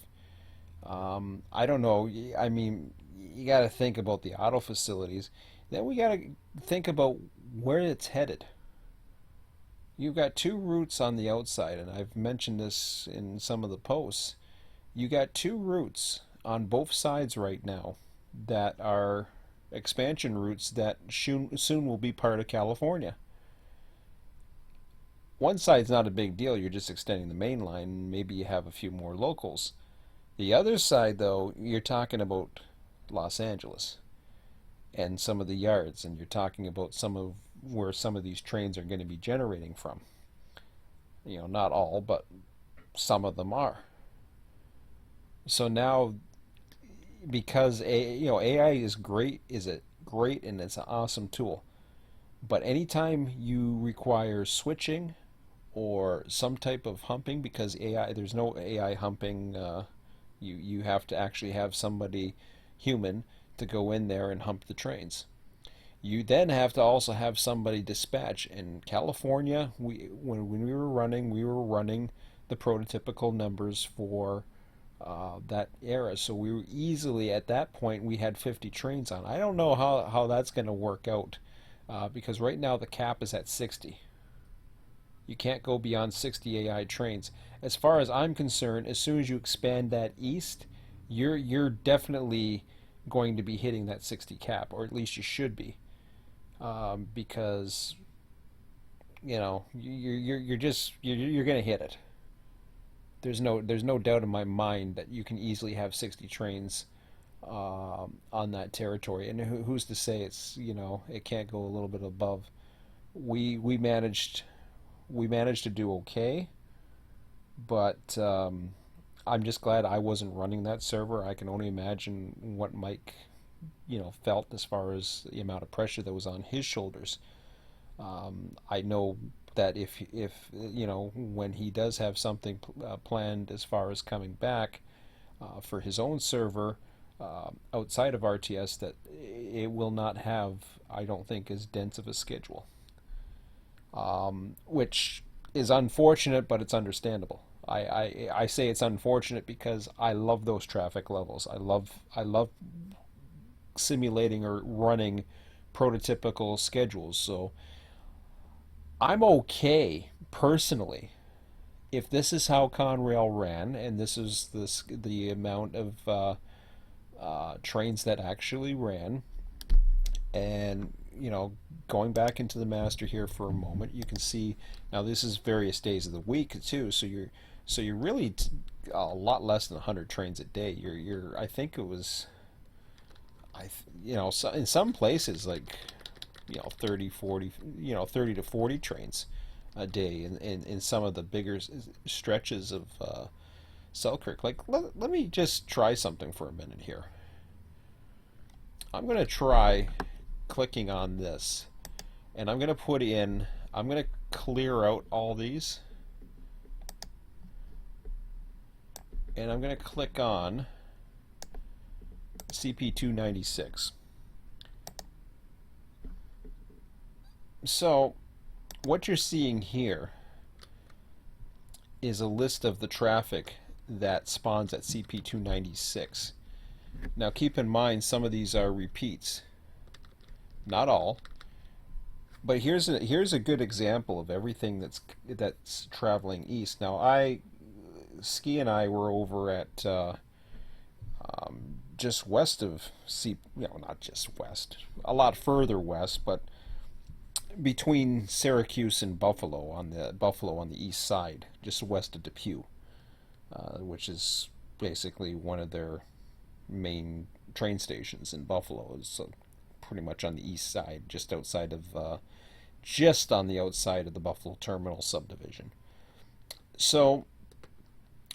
I don't know. I mean, you got to think about the auto facilities. Then we got to think about where it's headed. You've got two routes on the outside, and I've mentioned this in some of the posts. You got two routes on both sides right now that are expansion routes that soon will be part of California. One side's not a big deal, you're just extending the main line, maybe you have a few more locals. The other side, though, you're talking about Los Angeles and some of the yards, and you're talking about some of where some of these trains are going to be generating from. You know, not all, but some of them are. So now, because AI is great, is it great, and it's an awesome tool. But anytime you require switching or some type of humping, because AI, there's no AI humping. You have to actually have somebody human to go in there and hump the trains. You then have to also have somebody dispatch. In California, when we were running the prototypical numbers for that era. So we were easily at that point we had 50 trains on. I don't know how that's going to work out because right now the cap is at 60. You can't go beyond 60 AI trains. As far as I'm concerned, as soon as you expand that east, you're definitely going to be hitting that 60 cap, or at least you should be, because you're going to hit it. There's no doubt in my mind that you can easily have 60 trains on that territory, and who's to say it can't go a little bit above. We managed to do okay, but I'm just glad I wasn't running that server. I can only imagine what Mike, felt as far as the amount of pressure that was on his shoulders. I know that if when he does have something planned as far as coming back for his own server outside of RTS, that it will not have, I don't think, as dense of a schedule, which is unfortunate, but it's understandable. I say it's unfortunate because I love those traffic levels. I love simulating or running prototypical schedules. So I'm okay personally if this is how Conrail ran, and this is the amount of trains that actually ran. And going back into the master here for a moment, you can see now this is various days of the week too. So you're really a lot less than 100 trains a day. I think it was so in some places like 30, 40, 30 to 40 trains a day in some of the bigger stretches of Selkirk. Like let me just try something for a minute here. I'm going to try clicking on this, and I'm going to clear out all these, and I'm going to click on CP296. So what you're seeing here is a list of the traffic that spawns at CP296. Now keep in mind some of these are repeats, not all, but here's a good example of everything that's traveling east. Now Ski and I were over at just west of not just west, a lot further west, but between Syracuse and Buffalo on the east side, just west of Depew, which is basically one of their main train stations in Buffalo. Is pretty much on the east side, just on the outside of the Buffalo Terminal subdivision. So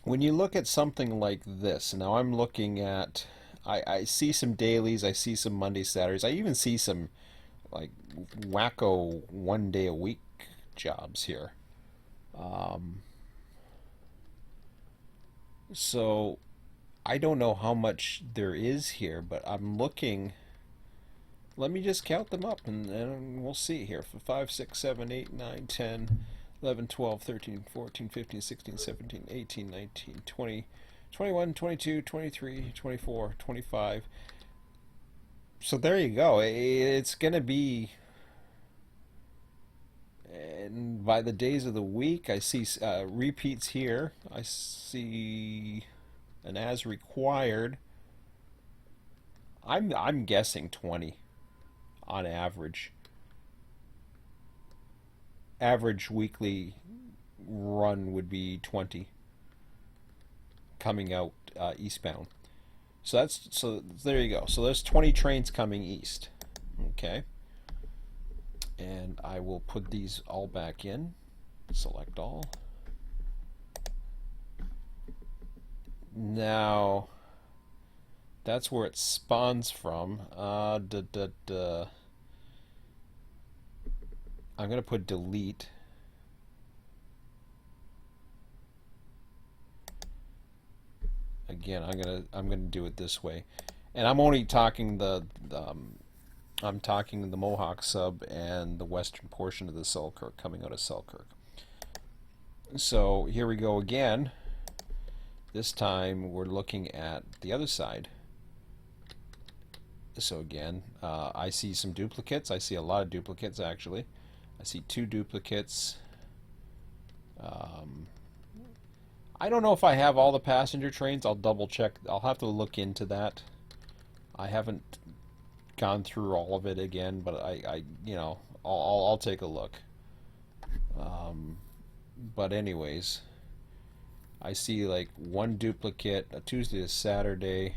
when you look at something like this, now I'm looking at, I see some dailies, I see some Monday, Saturdays, I even see some like wacko 1 day a week jobs here. Um, so I don't know how much there is here, but I'm looking. Let me just count them up and we'll see here. For 5, 6, 7, 8, 9, 10, 11, 12, 13, 14, 15, 16, 17, 18, 19, 20, 21, 22, 23, 24, 25. So there you go. It's going to be, and by the days of the week, I see repeats here. I see an as required. I'm guessing 20 on average. Average weekly run would be 20 coming out eastbound. So there you go. So there's 20 trains coming east. Okay. And I will put these all back in. Select all. Now that's where it spawns from. I'm gonna put delete. Again, I'm gonna do it this way, and I'm only talking I'm talking the Mohawk sub and the western portion of the Selkirk coming out of Selkirk. So here we go again. This time we're looking at the other side. So again, I see some duplicates. I see a lot of duplicates actually. I see 2 duplicates. Um, I don't know if I have all the passenger trains. I'll double check. I'll have to look into that. I haven't gone through all of it again, but I'll take a look. But anyways, I see like 1 duplicate, a Tuesday to Saturday,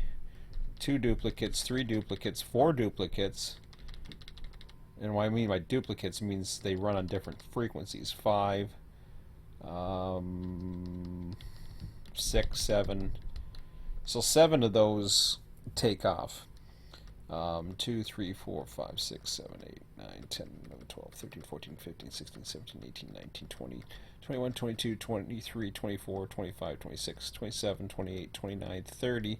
2 duplicates, 3 duplicates, 4 duplicates. And what I mean by duplicates means they run on different frequencies. 5, 6, 7. So 7 of those take off. 2, 3, 4, 5, 6, 7, 8, 9, 10, 11, 12, 13, 14, 15, 16, 17, 18, 19, 20, 21, 22, 23, 24, 25, 26, 27, 28, 29, 30,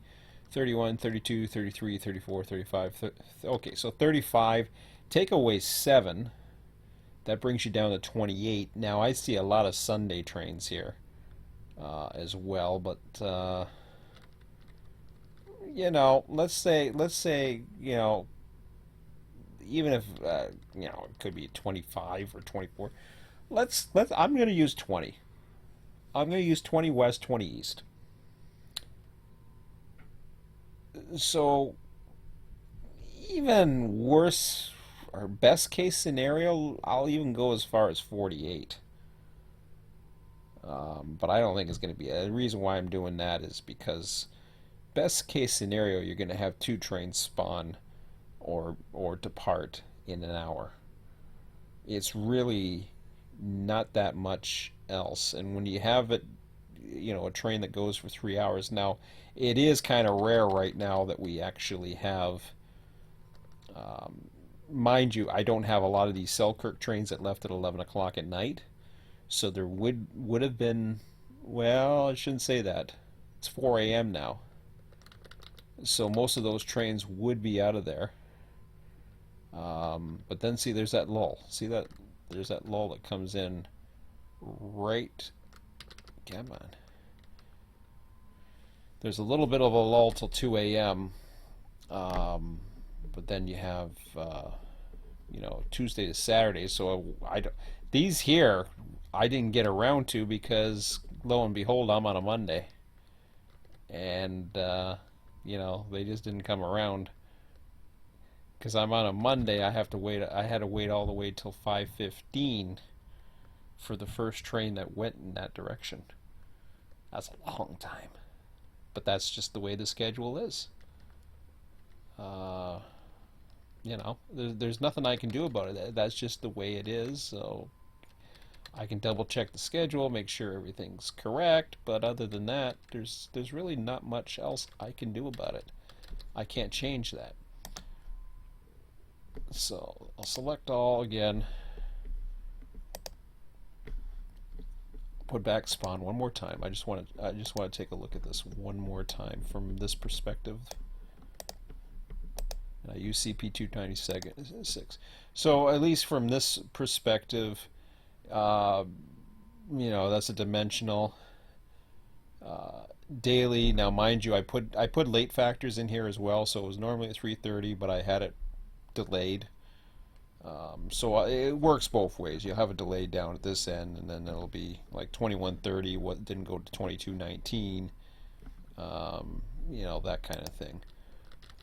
31, 32, 33, 34, 35. Okay, so 35. Take away 7. That brings you down to 28. Now I see a lot of Sunday trains here as well, but let's say even if it could be 25 or 24. I'm going to use 20. I'm going to use 20 west, 20 east. So even worse or best case scenario, I'll even go as far as 48. But I don't think it's going to be. The reason why I'm doing that is because best case scenario, you're going to have 2 trains spawn or depart in an hour. It's really not that much else. And when you have it, a train that goes for 3 hours, now it is kind of rare right now that we actually have. Mind you, I don't have a lot of these Selkirk trains that left at 11 o'clock at night. So there would have been, well, I shouldn't say that. It's 4 a.m. now. So most of those trains would be out of there. But then see, there's that lull. See that? There's that lull that comes in right. Come on. There's a little bit of a lull till 2 a.m. But then you have, Tuesday to Saturday. So these here, I didn't get around to because lo and behold, I'm on a Monday. And, they just didn't come around. because I'm on a Monday. I have to wait. I had to wait all the way till 5:15 for the first train that went in that direction. That's a long time, but that's just the way the schedule is. Uh, there's nothing I can do about it. That's just the way it is. So I can double check the schedule, make sure everything's correct, but other than that, there's really not much else I can do about it. I can't change that. So I'll select all again. Put back spawn one more time. I just want to take a look at this one more time from this perspective. And I use CP296. So at least from this perspective, that's a dimensional daily. Now, mind you, I put late factors in here as well. So it was normally at 3:30, but I had it delayed. So it works both ways. You'll have a delay down at this end, and then it'll be like 21:30. What didn't go to 22:19. That kind of thing.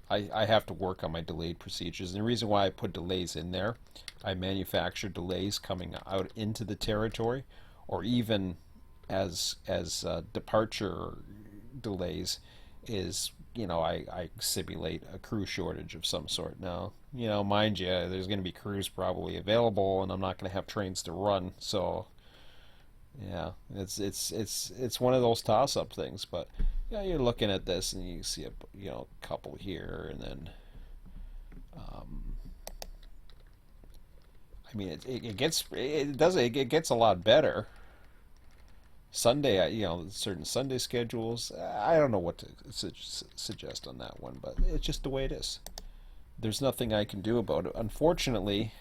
I have to work on my delayed procedures. And the reason why I put delays in there, I manufacture delays coming out into the territory, or even as departure delays, is I simulate a crew shortage of some sort. Now, mind you, there's going to be crews probably available, and I'm not going to have trains to run. So yeah, it's one of those toss-up things. But yeah, you're looking at this and you see a couple here, and then I mean it gets a lot better. Sunday, certain Sunday schedules. I don't know what to suggest on that one, but it's just the way it is. There's nothing I can do about it. Unfortunately,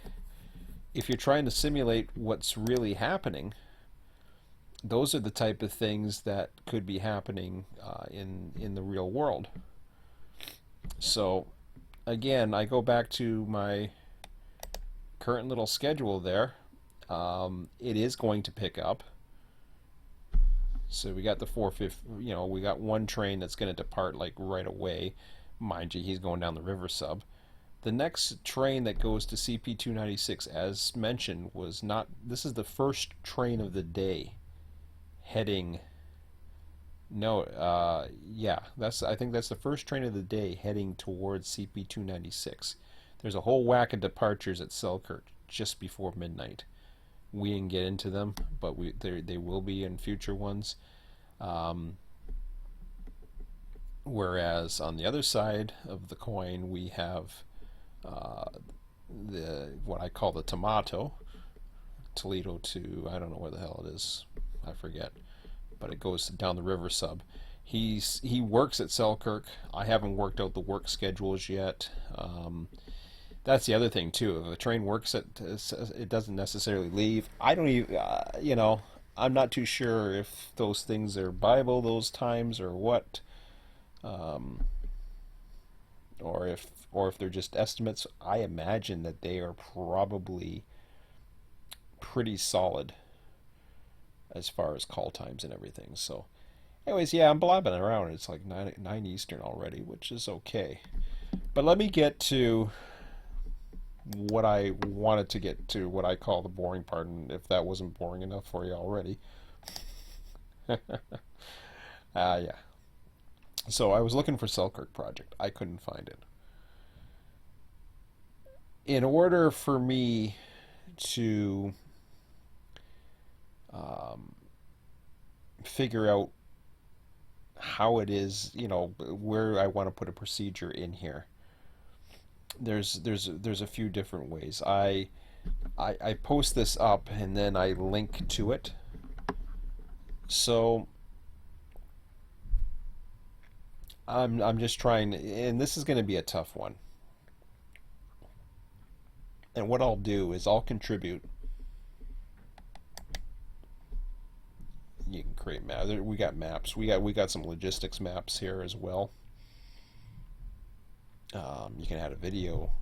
if you're trying to simulate what's really happening, those are the type of things that could be happening in the real world. So again, I go back to my current little schedule there. It is going to pick up. So we got the 450. We got one train that's going to depart like right away. Mind you, he's going down the river sub. The next train that goes to CP296, as mentioned, was not. This is the first train of the day heading. No, yeah, I think that's the first train of the day heading towards CP296. There's a whole whack of departures at Selkirk just before midnight. We didn't get into them, but they will be in future ones. Whereas on the other side of the coin, we have what I call the Tomato, Toledo to, I don't know where the hell it is, I forget, but it goes down the river sub. He works at Selkirk. I haven't worked out the work schedules yet. That's the other thing too. If a train works it doesn't necessarily leave. I don't even, I'm not too sure if those things are Bible, those times, or what, or if they're just estimates. I imagine that they are probably pretty solid as far as call times and everything. So, anyways, yeah, I'm blabbing around. It's like 9 Eastern already, which is okay. But let me get to what I wanted to get to, what I call the boring part, and if that wasn't boring enough for you already. Yeah. So I was looking for Selkirk project. I couldn't find it. In order for me to figure out how it is, where I want to put a procedure in here, there's a few different ways. I post this up and then I link to it. So I'm just trying, and this is going to be a tough one. And what I'll do is I'll contribute. You can create maps. We got maps. We got some logistics maps here as well. You can add a video.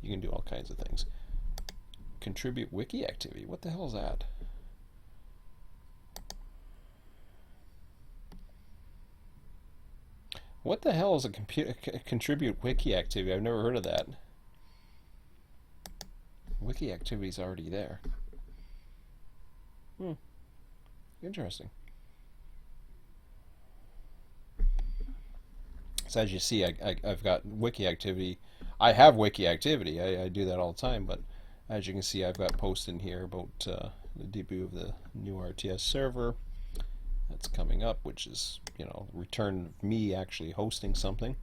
You can do all kinds of things. Contribute wiki activity. What the hell is that? What the hell is a contribute wiki activity? I've never heard of that. Wiki activity is already there. Interesting. So as you see, I've got wiki activity. I have wiki activity. I do that all the time, but as you can see, I've got posts in here about the debut of the new RTS server that's coming up, which is, return of me actually hosting something.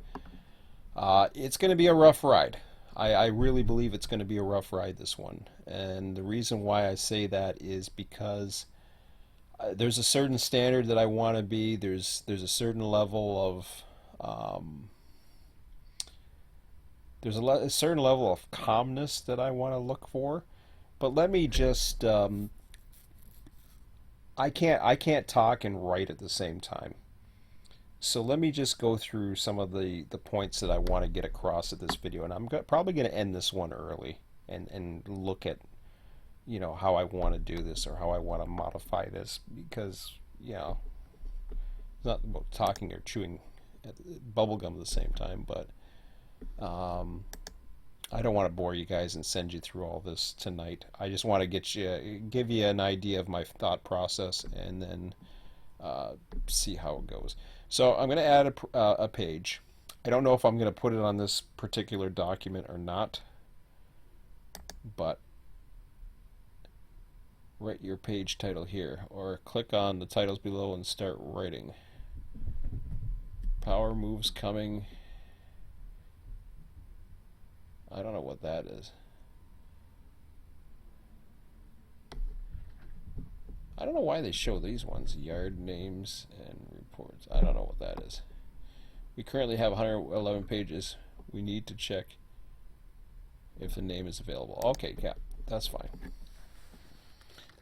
It's going to be a rough ride. I really believe it's going to be a rough ride, this one. And the reason why I say that is because there's a certain standard that I want to be. There's a certain level of a certain level of calmness that I want to look for. But let me just I can't talk and write at the same time. So let me just go through some of the points that I want to get across at this video, and I'm probably going to end this one early and look at how I want to do this or how I want to modify this, because it's not about talking or chewing bubblegum at the same time, but I don't want to bore you guys and send you through all this tonight. I just want to give you an idea of my thought process, and then see how it goes. So I'm going to add a page. I don't know if I'm going to put it on this particular document or not, but write your page title here, or click on the titles below and start writing. Power moves coming. I don't know what that is. I don't know why they show these ones. Yard names and reports. I don't know what that is. We currently have 111 pages. We need to check if the name is available. Okay, yeah, that's fine.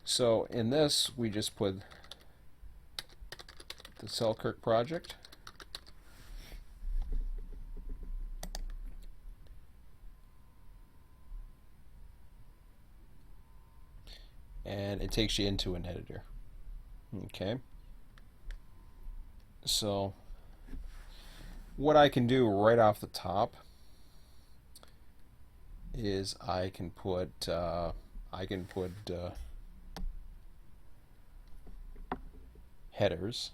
So in this, we just put the Selkirk project. And it takes you into an editor. Okay. So what I can do right off the top is I can put headers.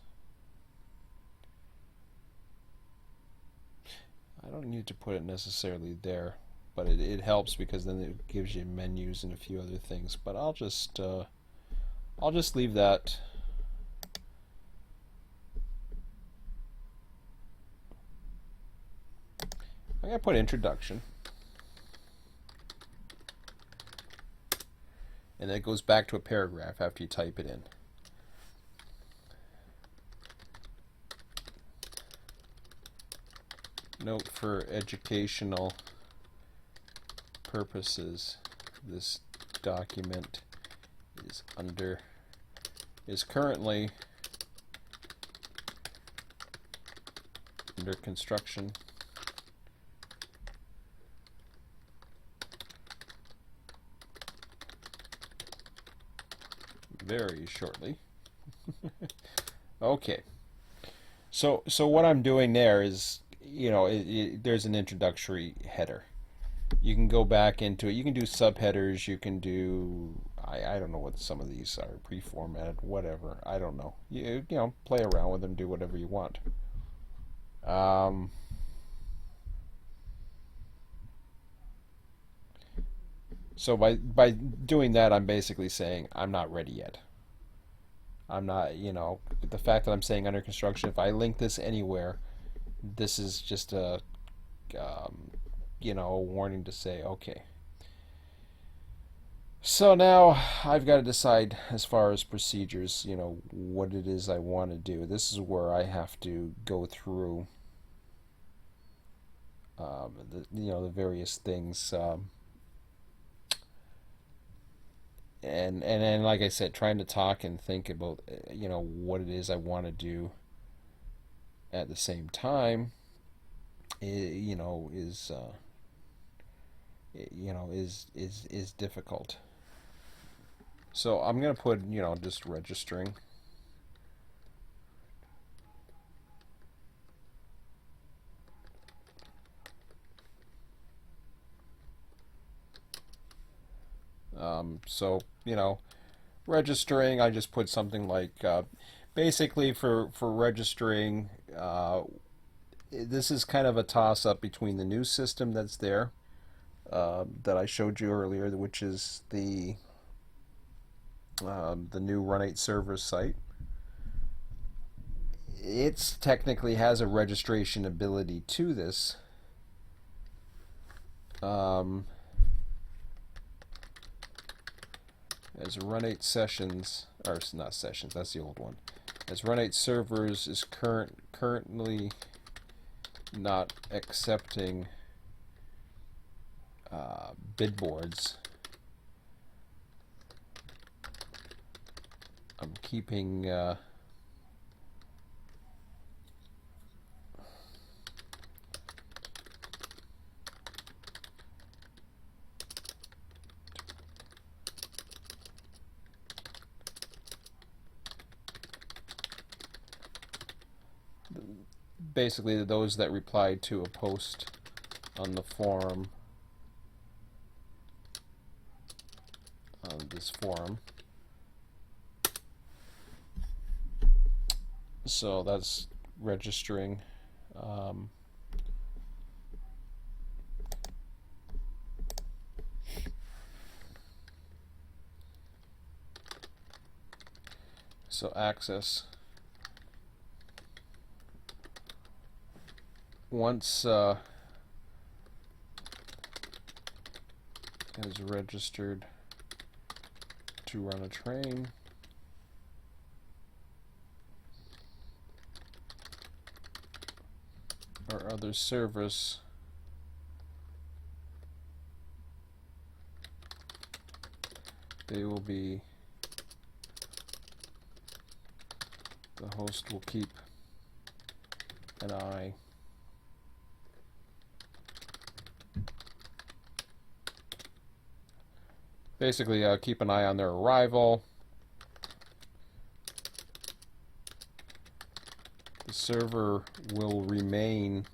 I don't need to put it necessarily there, but it helps because then it gives you menus and a few other things. But I'll just leave that. I'm gonna put introduction, and then it goes back to a paragraph after you type it in. Note for educational purposes, this document is currently under construction. Very shortly. Okay. So what I'm doing there is, there's an introductory header. You can go back into it. You can do subheaders. You can do, I don't know what some of these are, pre-formatted, whatever. I don't know. You play around with them, do whatever you want. So by doing that, I'm basically saying I'm not ready yet. I'm not, the fact that I'm saying under construction, if I link this anywhere, this is just a warning to say, okay. So now I've got to decide, as far as procedures, what it is I want to do. This is where I have to go through the various things, and like I said, trying to talk and think about what it is I want to do at the same time is difficult. So I'm gonna put just registering. So, registering, I just put something like basically for registering. This is kind of a toss up between the new system that's there that I showed you earlier, which is the new Run8 server site. It technically has a registration ability to this. As Run8 sessions, or not sessions, that's the old one. As Run8 servers is currently not accepting bid boards, I'm keeping basically those that replied to a post on the forum, on this forum. So that's registering. So access. Once is registered to run a train, or other service, the host will keep an eye basically keep an eye on their arrival. The server will remain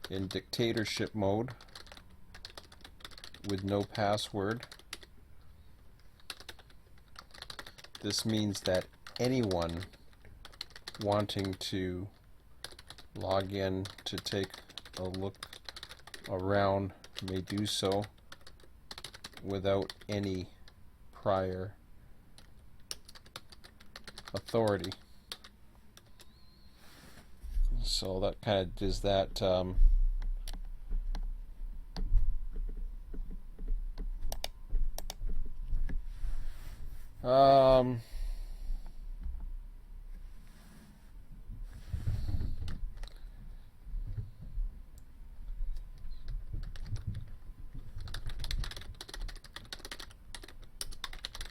in dictatorship mode with no password. This means that anyone wanting to log in to take a look around may do so without any prior authority. So that kind of does that.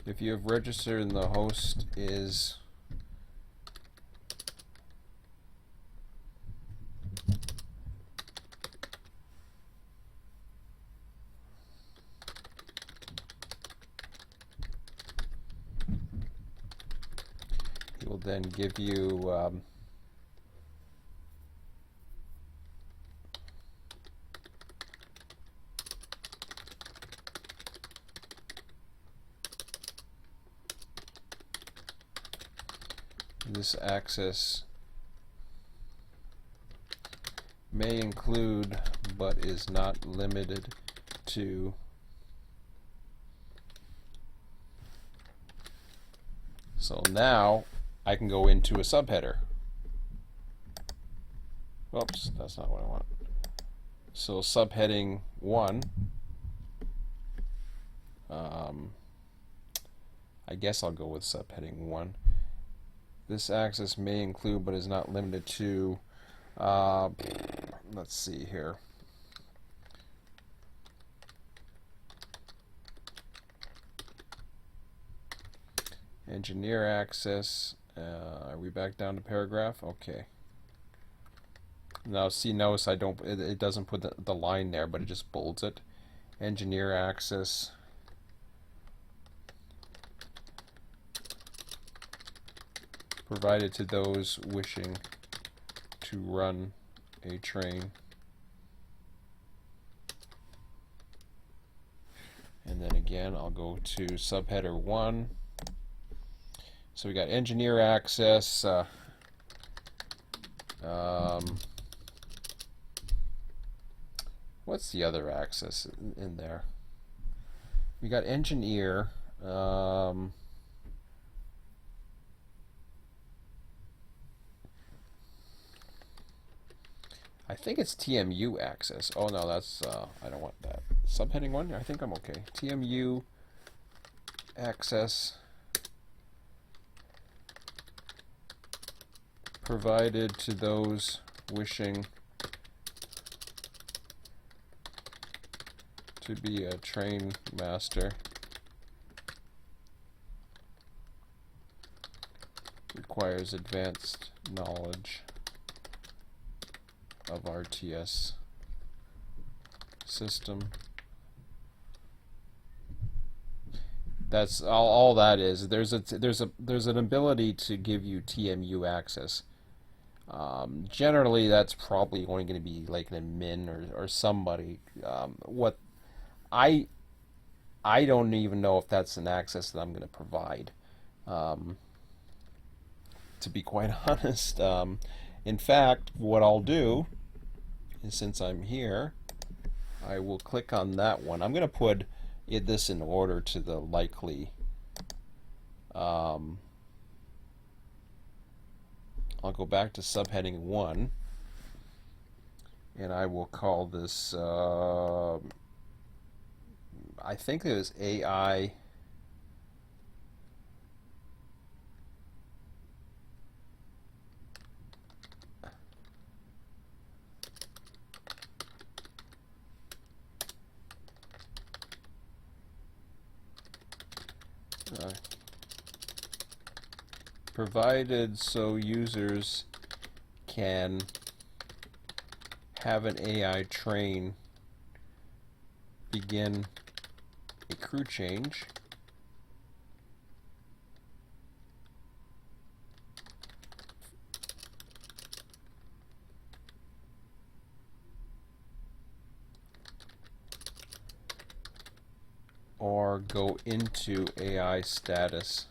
If you have registered and the host is he will then give you this access may include but is not limited to so now I can go into a subheader. Oops, that's not what I want. So subheading 1, I guess I'll go with subheading 1. This access may include but is not limited to, let's see here. Engineer access. Are we back down to paragraph? Okay. Now see, notice I don't. It doesn't put the line there, but it just bolds it. Engineer access. Provided to those wishing to run a train. And And then again, I'll go to subheader 1. So we got engineer access. What's the other access in there? We got engineer. I think it's TMU access. Oh no, that's I don't want that. Subheading 1. I think I'm okay. TMU access provided to those wishing to be a train master. Requires advanced knowledge of RTS system. That's all that is. There's an ability to give you TMU access. Generally, that's probably only going to be like an admin or somebody. What I don't even know if that's an access that I'm going to provide. To be quite honest, in fact, what I'll do is, since I'm here, I will click on that one. I'm going to put this in order to the likely. I'll go back to subheading 1, and I will call this, I think it was AI. Provided so users can have an AI train begin a crew change. Or go into AI status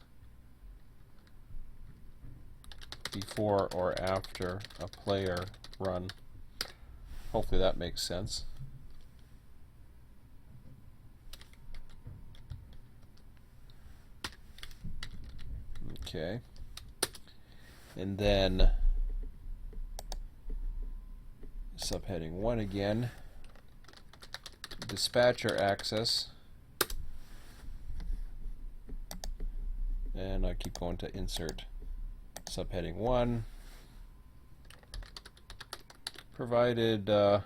before or after a player run. Hopefully that makes sense. Okay. And then subheading 1 again. Dispatcher access. And I keep going to insert. Subheading 1. Provided, oh,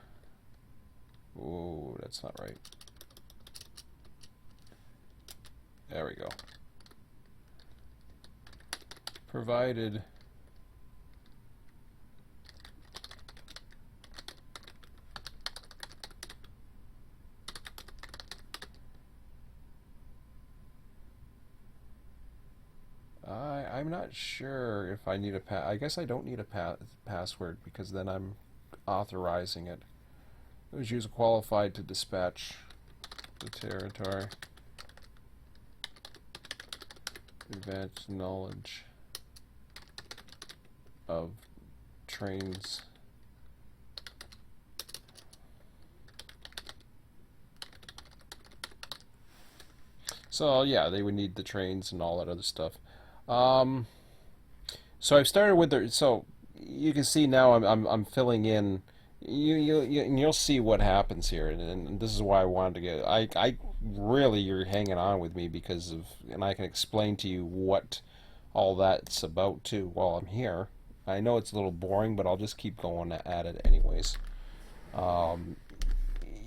that's not right. There we go. Provided I'm not sure if I need a I guess I don't need a password, because then I'm authorizing it. Those users qualified to dispatch the territory. Advanced knowledge of trains. So yeah, they would need the trains and all that other stuff. So I've started with the, so you can see now I'm filling in. You'll see what happens here, and this is why I wanted to get. I really, you're hanging on with me because of, and I can explain to you what all that's about too while I'm here. I know it's a little boring, but I'll just keep going at it anyways.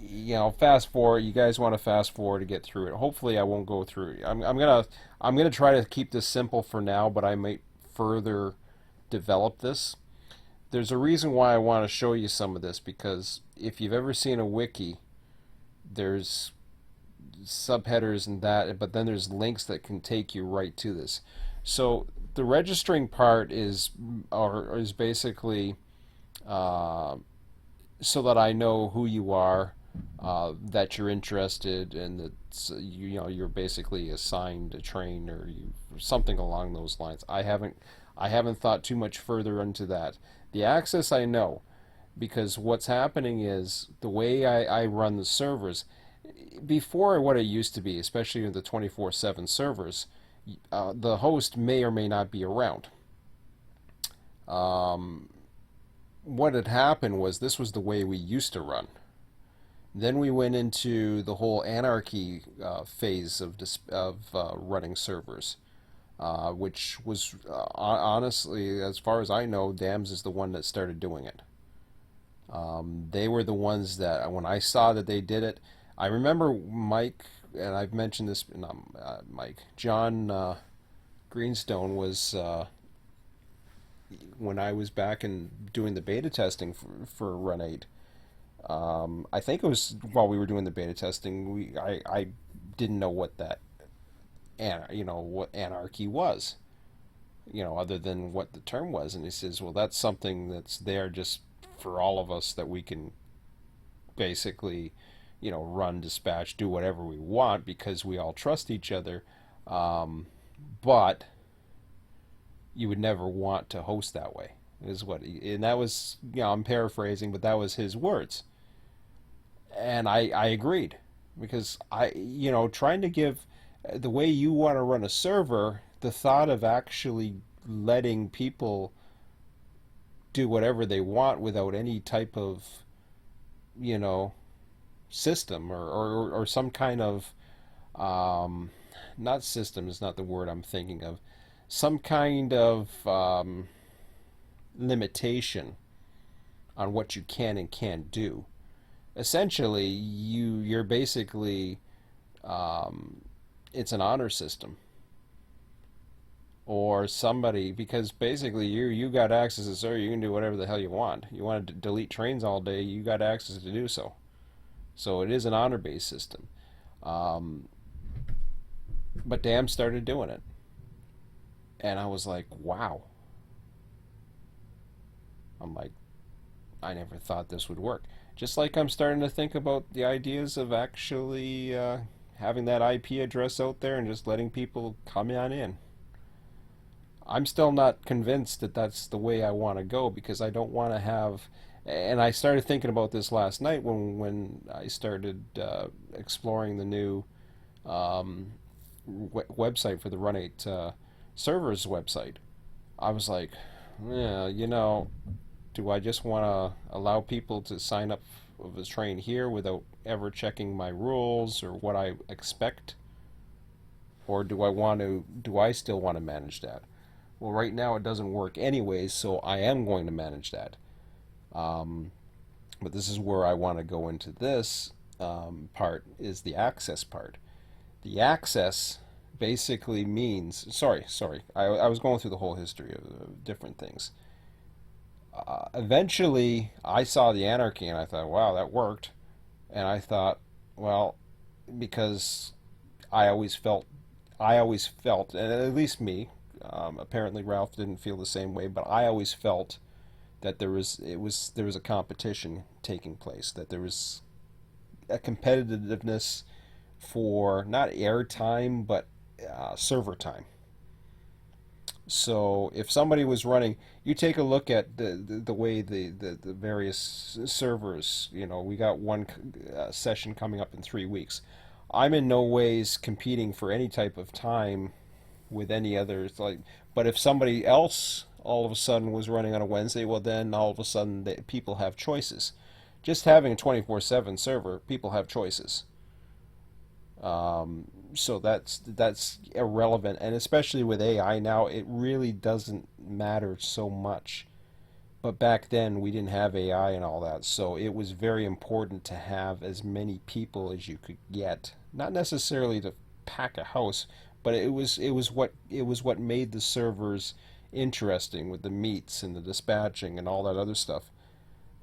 You know, fast forward. You guys want to fast forward to get through it. Hopefully, I won't go through it. I'm gonna try to keep this simple for now, but I might further develop this. There's a reason why I want to show you some of this, because if you've ever seen a wiki, there's subheaders and that, but then there's links that can take you right to this. So the registering part is basically so that I know who you are, that you're interested and that you know you're basically assigned a train or you or something along those lines. I haven't thought too much further into that. The access I know because what's happening is the way I run the servers before what it used to be, especially in the 24/7 servers, the host may or may not be around. Um, what had happened was this was the way we used to run. Then we went into the whole anarchy phase of running servers, which was honestly, as far as I know, Dams is the one that started doing it. They were the ones that, when I saw that they did it, I remember Mike, and I've mentioned this, not Mike, John Greenstone was, when I was back and doing the beta testing for Run8. I think it was while we were doing the beta testing, I didn't know what that, what anarchy was, other than what the term was. And he says, well, that's something that's there just for all of us that we can basically, run, dispatch, do whatever we want because we all trust each other. But you would never want to host that way, is what and that was, I'm paraphrasing, but that was his words. And I agreed because trying to give the way you want to run a server, the thought of actually letting people do whatever they want without any type of, you know, system or some kind of, um, not system is not the word I'm thinking of, some kind of limitation on what you can and can't do. Essentially, you're basically, um, it's an honor system or somebody because basically you got access to server, you can do whatever the hell you want. You want to delete trains all day, you got access to do so. So it is an honor based system. Um, but Dam started doing it, and I was like, wow. I'm like, I never thought this would work. Just like I'm starting to think about the ideas of actually having that IP address out there and just letting people come on in. I'm still not convinced that that's the way I want to go because I don't want to have. And I started thinking about this last night when I started exploring the new website for the Run8 servers website. I was like, yeah, do I just want to allow people to sign up of a train here without ever checking my rules or what I expect? Or do I still want to manage that? Well, right now it doesn't work anyways, so I am going to manage that. Um, but this is where I want to go into this part is the access part. The access basically means, sorry, I was going through the whole history of different things. Eventually, I saw the anarchy and I thought, wow, that worked. And I thought, well, because I always felt, and at least me, apparently Ralph didn't feel the same way, but I always felt that there was a competition taking place, that there was a competitiveness for not airtime but server time. So if somebody was running, you take a look at the way the various servers, we got one session coming up in 3 weeks. I'm in no ways competing for any type of time with any others. Like, but if somebody else all of a sudden was running on a Wednesday, well, then all of a sudden people have choices. Just having a 24/7 server, people have choices. So that's irrelevant, and especially with AI now, it really doesn't matter so much. But back then, we didn't have AI and all that, so it was very important to have as many people as you could get. Not necessarily to pack a house, but it was what made the servers interesting with the meets and the dispatching and all that other stuff.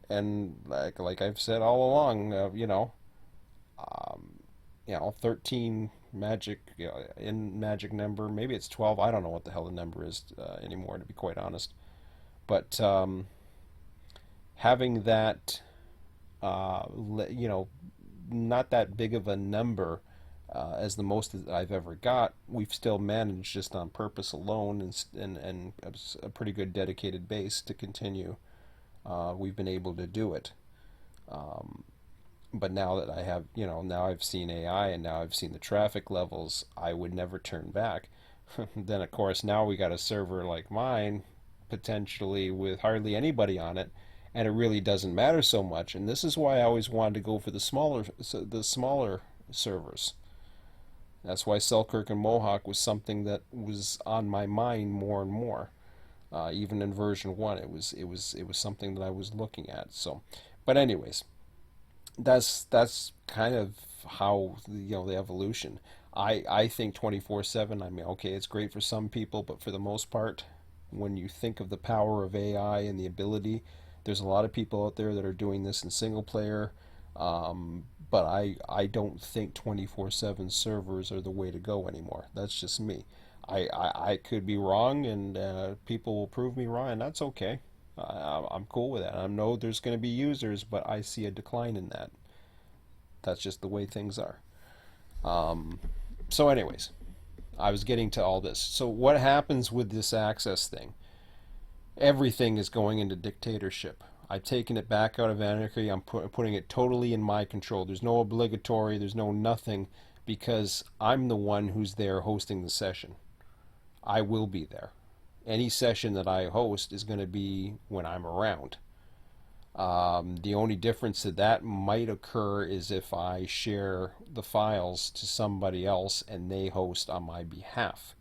And like I've said all along, 13 magic in magic number. Maybe it's 12. I don't know what the hell the number is anymore, to be quite honest. But having that, uh, you know, not that big of a number as the most that I've ever got, we've still managed just on purpose alone and a pretty good dedicated base to continue. We've been able to do it. But now that I have, now I've seen AI and now I've seen the traffic levels, I would never turn back. Then, of course, now we got a server like mine, potentially with hardly anybody on it, and it really doesn't matter so much. And this is why I always wanted to go for the smaller servers. That's why Selkirk and Mohawk was something that was on my mind more and more. Even in version 1, it was something that I was looking at. So, but anyways, that's kind of how the evolution. I think 24/7. I mean, okay, it's great for some people, but for the most part, when you think of the power of AI and the ability, there's a lot of people out there that are doing this in single player. But I don't think 24/7 servers are the way to go anymore. That's just me. I could be wrong, and people will prove me wrong, and that's okay. I'm cool with that. I know there's going to be users, but I see a decline in that. That's just the way things are. So, anyways, I was getting to all this. So, what happens with this access thing? Everything is going into dictatorship. I've taken it back out of anarchy. I'm putting it totally in my control. There's no obligatory, there's no nothing, because I'm the one who's there hosting the session. I will be there. Any session that I host is going to be when I'm around. The only difference that might occur is if I share the files to somebody else and they host on my behalf.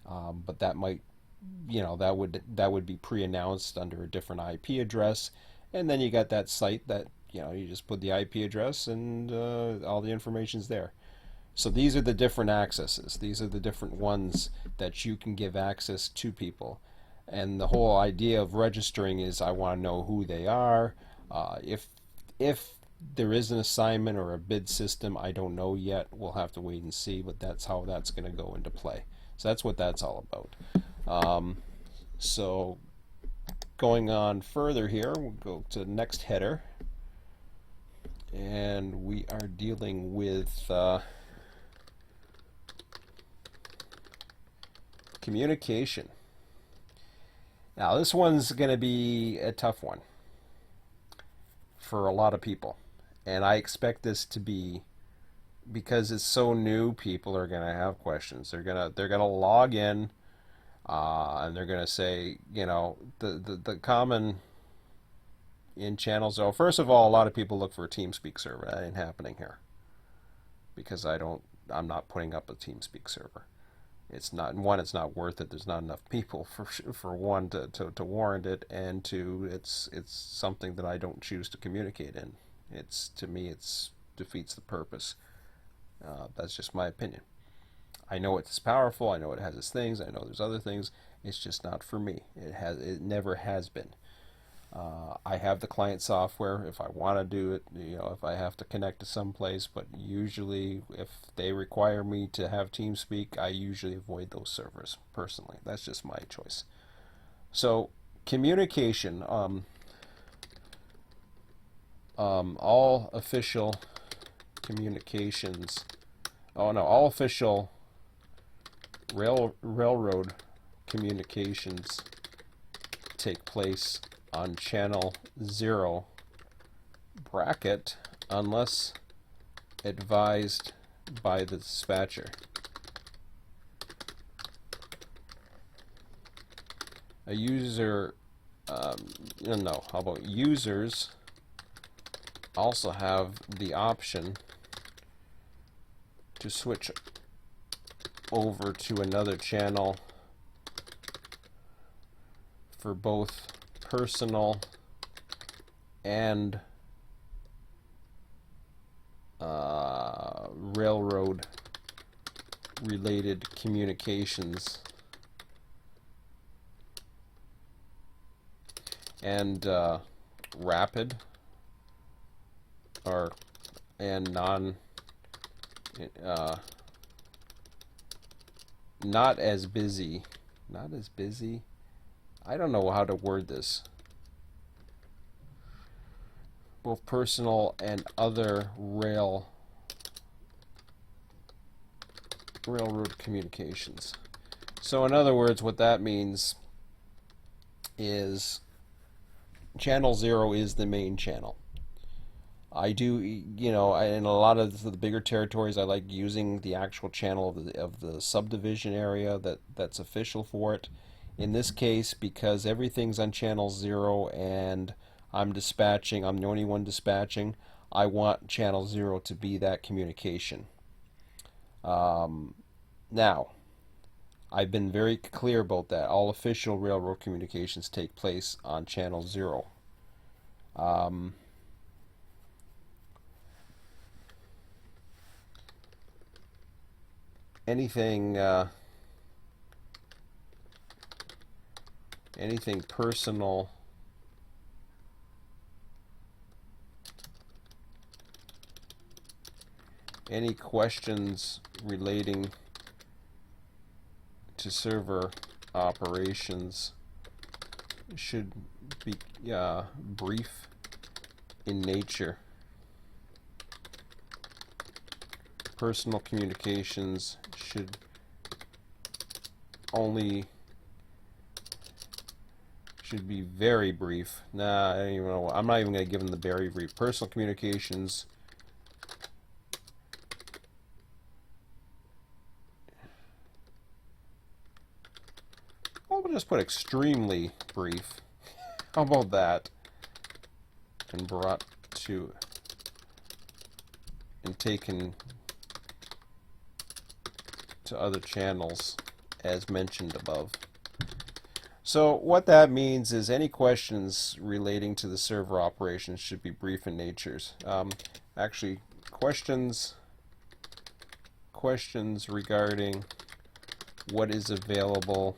But that might, that would be pre-announced under a different IP address, and then you got that site that you just put the IP address and all the information's there. So these are the different accesses. These are the different ones that you can give access to people. And the whole idea of registering is I want to know who they are. If there is an assignment or a bid system, I don't know yet. We'll have to wait and see, but that's how that's going to go into play. So that's what that's all about. So going on further here, we'll go to the next header. And we are dealing with communication. Now, this one's going to be a tough one for a lot of people. And I expect this to be, because it's so new, people are going to have questions. They're gonna log in, and they're going to say, the common in channels. So first of all, a lot of people look for a TeamSpeak server. That ain't happening here, because I'm not putting up a TeamSpeak server. It's not, one, it's not worth it. There's not enough people for one to warrant it, and two, it's something that I don't choose to communicate in. To me, it's defeats the purpose. That's just my opinion. I know it's powerful. I know it has its things. I know there's other things. It's just not for me. It never has been. I have the client software if I want to do it, if I have to connect to someplace, but usually if they require me to have TeamSpeak, I usually avoid those servers personally. That's just my choice. So communication, all official communications, all official railroad communications take place on channel 0 bracket unless advised by the dispatcher. A user, how about users also have the option to switch over to another channel for both personal and railroad related communications, and rapid and not as busy. I don't know how to word this. both personal and other railroad communications. So in other words, what that means is channel 0 is the main channel. I do, in a lot of the bigger territories, I like using the actual channel of the subdivision area that's official for it. In this case, because everything's on channel 0 and I'm the only one dispatching, I want channel 0 to be that communication. Now, I've been very clear about that. All official railroad communications take place on channel 0. Anything personal, any questions relating to server operations should be brief in nature. Personal communications should be very brief. Nah, I don't even know. I'm not even going to give them the very brief. Personal communications we'll just put extremely brief. How about that? And brought to and taken to other channels as mentioned above. So what that means is any questions relating to the server operations should be brief in nature. Actually, questions regarding what is available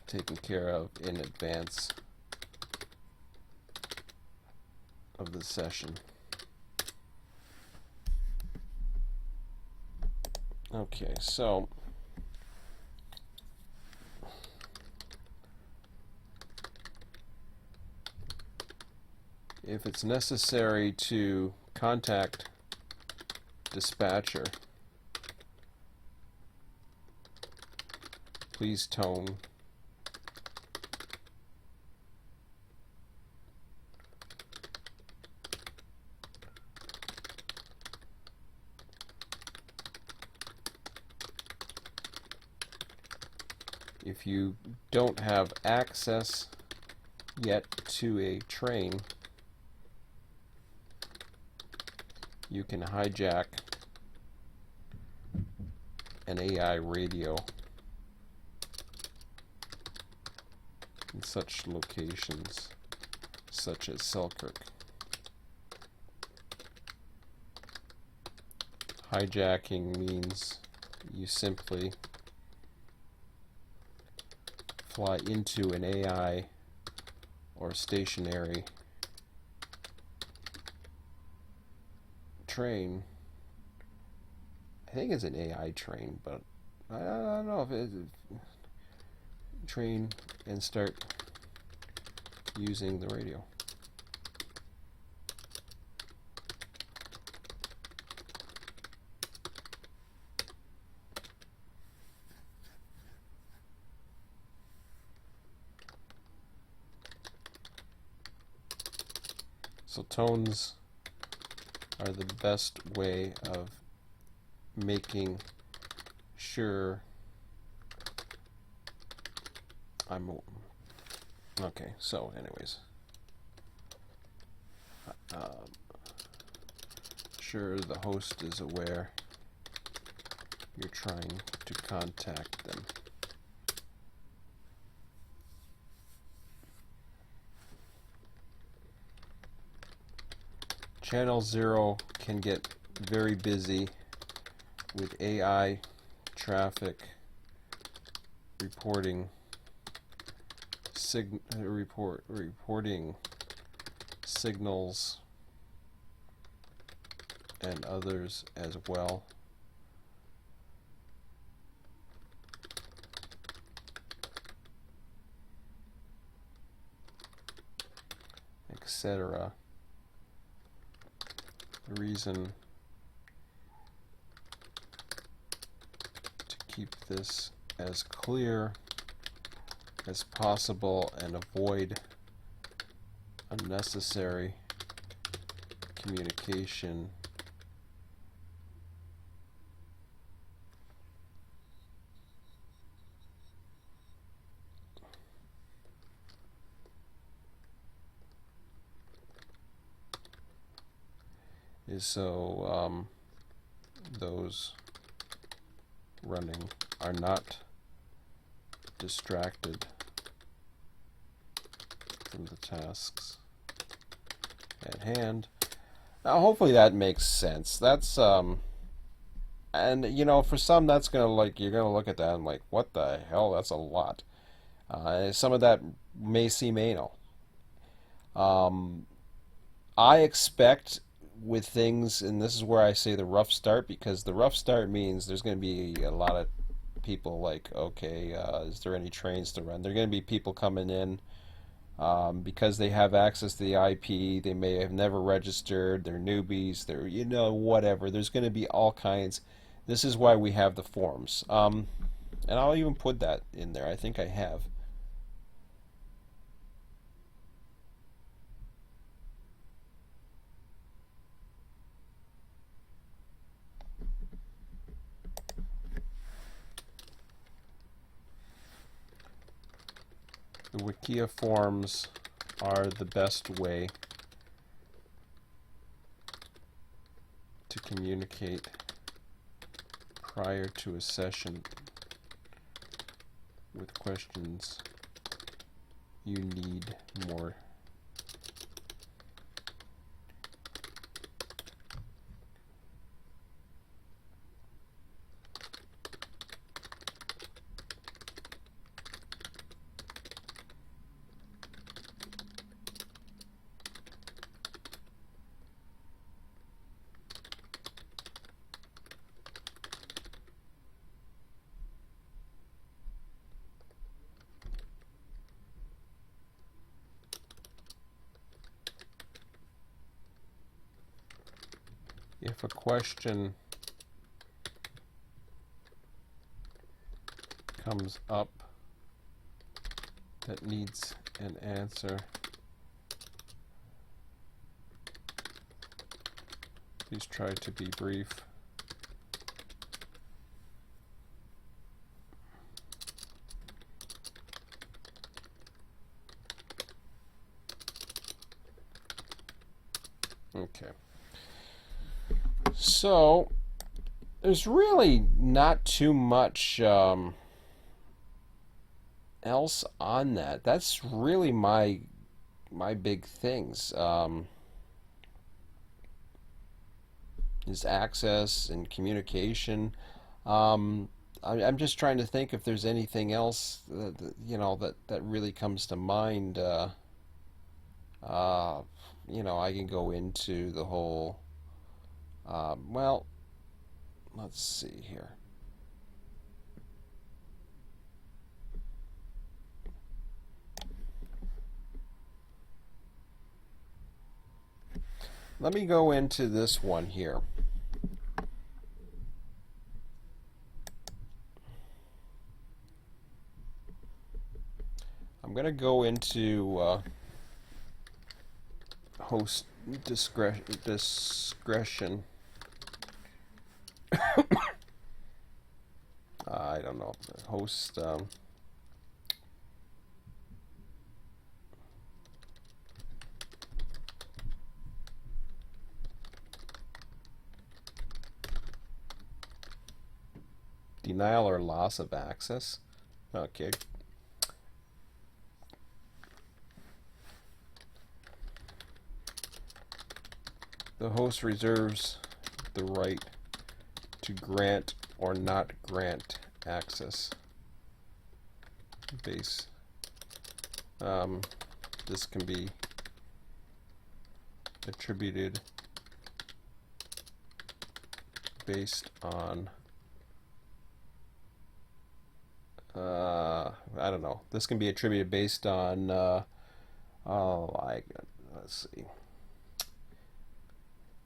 taken care of in advance of the session. Okay, so if it's necessary to contact dispatcher, please tone if you don't have access yet to a train, you can hijack an AI radio in such locations such as Selkirk. Hijacking means you simply fly into an AI or stationary train. I think it's an AI train, but I don't know if it's a train and start using the radio. So tones are the best way of making sure I'm okay. So anyways, sure the host is aware you're trying to contact them. Channel 0 can get very busy with AI traffic reporting reporting signals and others as well, etc. The reason to keep this as clear as possible and avoid unnecessary communication is so those running are not distracted from the tasks at hand. Now, hopefully that makes sense. That's and you know, for some that's gonna like you're gonna look at that and like, what the hell? That's a lot. Some of that may seem anal. Um, I expect with things, and this is where I say the rough start, because the rough start means there's going to be a lot of people like, okay, is there any trains to run? There are going to be people coming in because they have access to the IP. They may have never registered. They're newbies. They're, you know, whatever. There's going to be all kinds. This is why we have the forums. And I'll even put that in there. I think I have. The Wikia forums are the best way to communicate prior to a session with questions you need more. If a question comes up that needs an answer, please try to be brief. Okay. So, there's really not too much else on that. That's really my big things. Is access and communication. I'm just trying to think if there's anything else you know that really comes to mind. Uh, you know, I can go into the whole. Well, let's see here. Let me go into this one here. I'm going to go into host discretion. I don't know. Host. Denial or loss of access. Okay. The host reserves the right to grant or not grant access. Base. This can be attributed based on I don't know. This can be attributed based on let's see,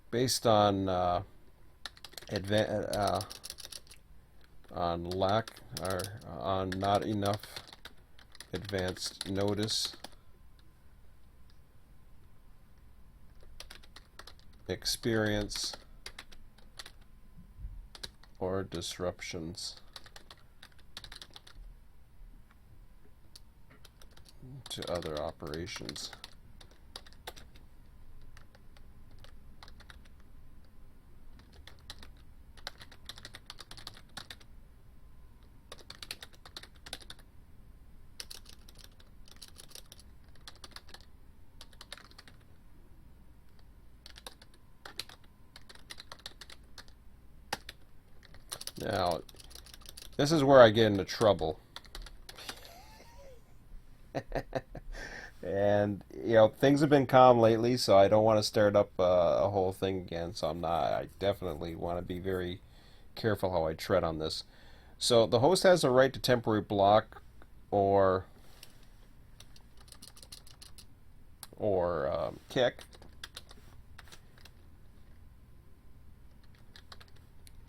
based adva- on lack or on not enough advanced notice, experience, or disruptions to other operations. Now, this is where I get into trouble. And things have been calm lately, so I don't want to start up a whole thing again. So I definitely want to be very careful how I tread on this. So the host has a right to temporary block or kick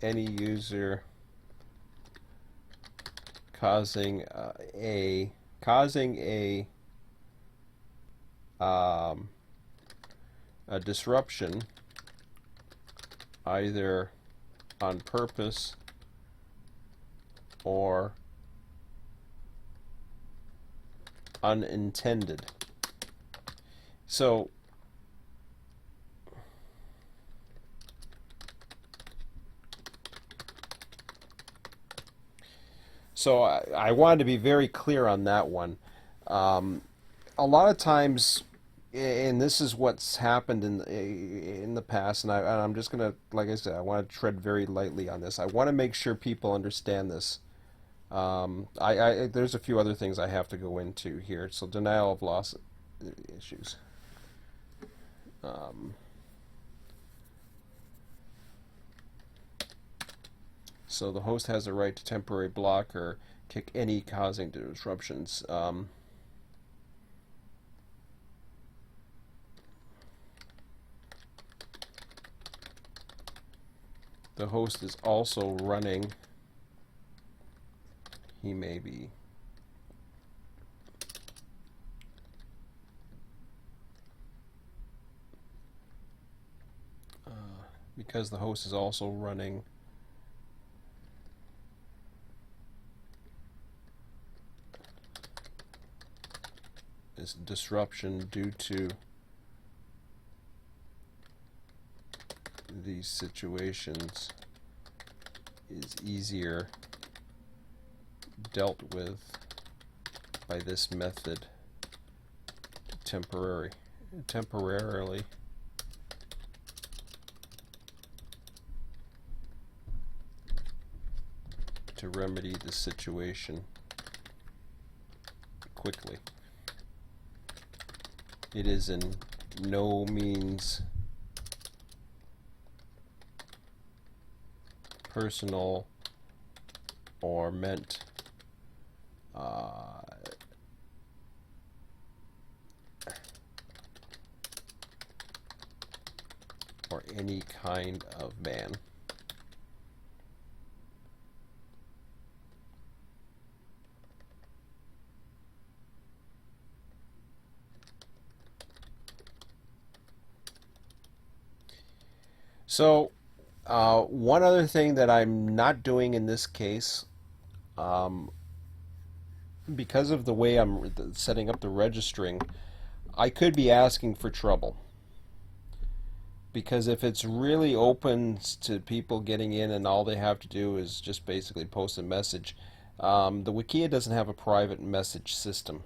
any user causing a disruption either on purpose or unintended. So I wanted to be very clear on that one. A lot of times, and this is what's happened in the past, and I'm just gonna, like I said, I want to tread very lightly on this. I want to make sure people understand this. There's a few other things I have to go into here. So denial of loss issues. So the host has a right to temporary block or kick any causing disruptions. The host is also running. He may be because the host is also running this disruption due to these situations is easier dealt with by this method temporarily to remedy the situation quickly. It is in no means personal or meant or any kind of ban. So one other thing that I'm not doing in this case, because of the way I'm setting up the registering, I could be asking for trouble. Because if it's really open to people getting in and all they have to do is just basically post a message, the Wikia doesn't have a private message system.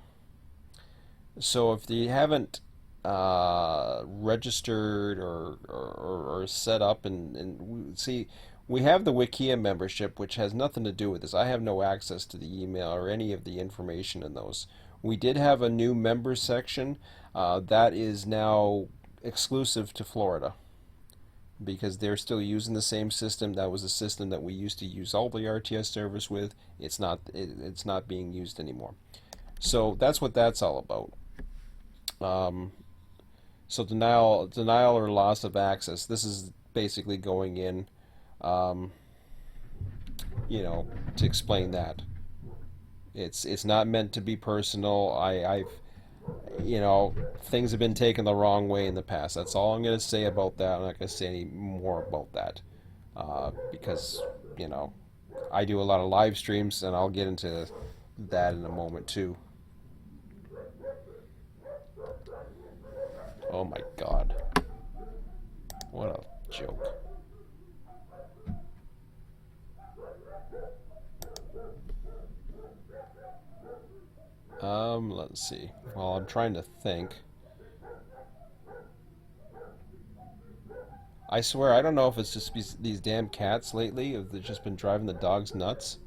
So if they haven't registered or set up and see, we have the Wikia membership, which has nothing to do with this. I have no access to the email or any of the information in those. We did have a new members section that is now exclusive to Florida. because they're still using the same system. That was a system that we used to use all the RTS servers with. It's not being used anymore. So that's what that's all about. Um, so denial or loss of access. This is basically going in, um, you know, to explain that. It's not meant to be personal. I've you know, things have been taken the wrong way in the past. That's all I'm going to say about that. I'm not going to say any more about that because, you know, I do a lot of live streams, and I'll get into that in a moment too. Oh my God, what a joke. Let's see. Well, I'm trying to think. I swear, I don't know if it's just these damn cats lately. If they've just been driving the dogs nuts.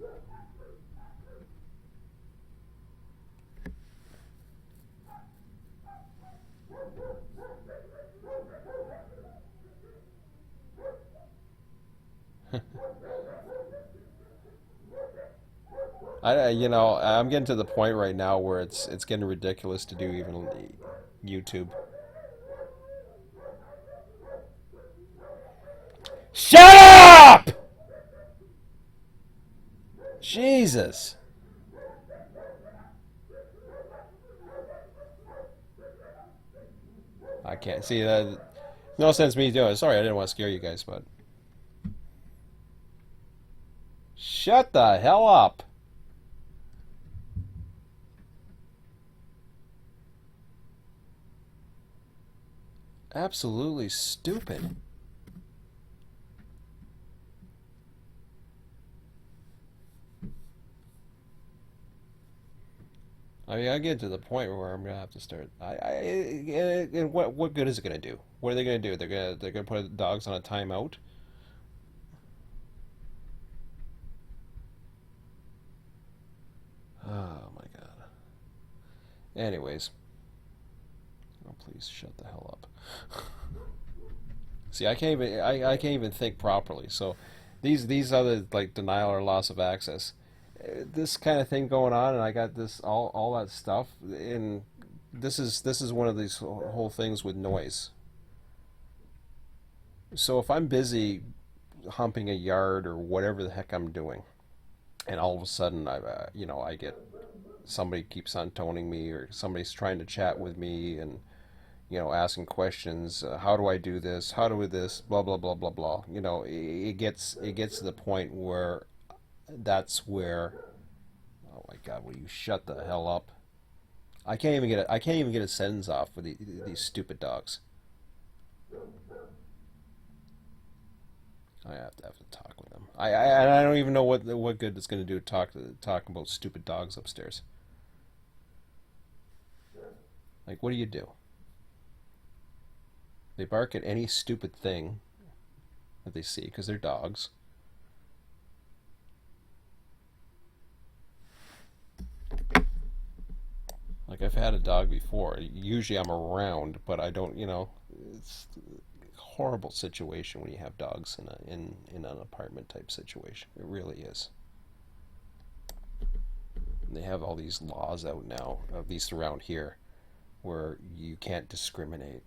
You know, I'm getting to the point right now where it's getting ridiculous to do even YouTube. Shut up! Jesus. I can't see that. No sense me doing it. Sorry, I didn't want to scare you guys, but shut the hell up. Absolutely stupid. I mean, I get to the point where I'm gonna have to start. And what good is it gonna do? What are they gonna do? They're gonna put dogs on a timeout. Oh my God. Anyways, oh please shut the hell up. See, I can't even think properly. So these other like denial or loss of access, this kind of thing going on, and I got this all that stuff, and this is one of these whole things with noise. So if I'm busy humping a yard or whatever the heck I'm doing, and all of a sudden I get somebody keeps on toning me, or somebody's trying to chat with me, and asking questions. How do I do this? How do I this? Blah blah blah blah blah. It gets to the point where that's where. Oh my God! Will you shut the hell up? I can't even get a sentence off with these stupid dogs. I have to talk with them. I don't even know what good it's going to do talk about stupid dogs upstairs. Like, what do you do? They bark at any stupid thing that they see because they're dogs. Like, I've had a dog before. Usually I'm around, but I don't. It's a horrible situation when you have dogs in an apartment type situation. It really is. And they have all these laws out now, at least around here, where you can't discriminate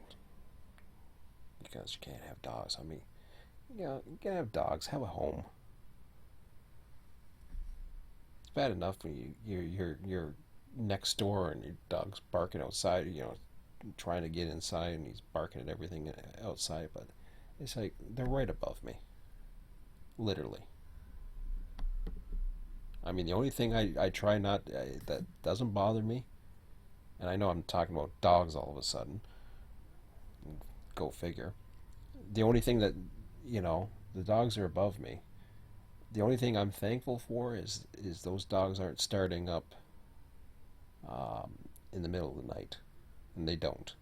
because you can't have dogs. I mean, you can have dogs, have a home. It's bad enough when you're next door and your dog's barking outside, trying to get inside, and he's barking at everything outside, but it's like they're right above me, literally. I mean, the only thing I try not that doesn't bother me, and I know I'm talking about dogs all of a sudden, go figure. The only thing that, the dogs are above me. The only thing I'm thankful for is those dogs aren't starting up um, in the middle of the night, and they don't.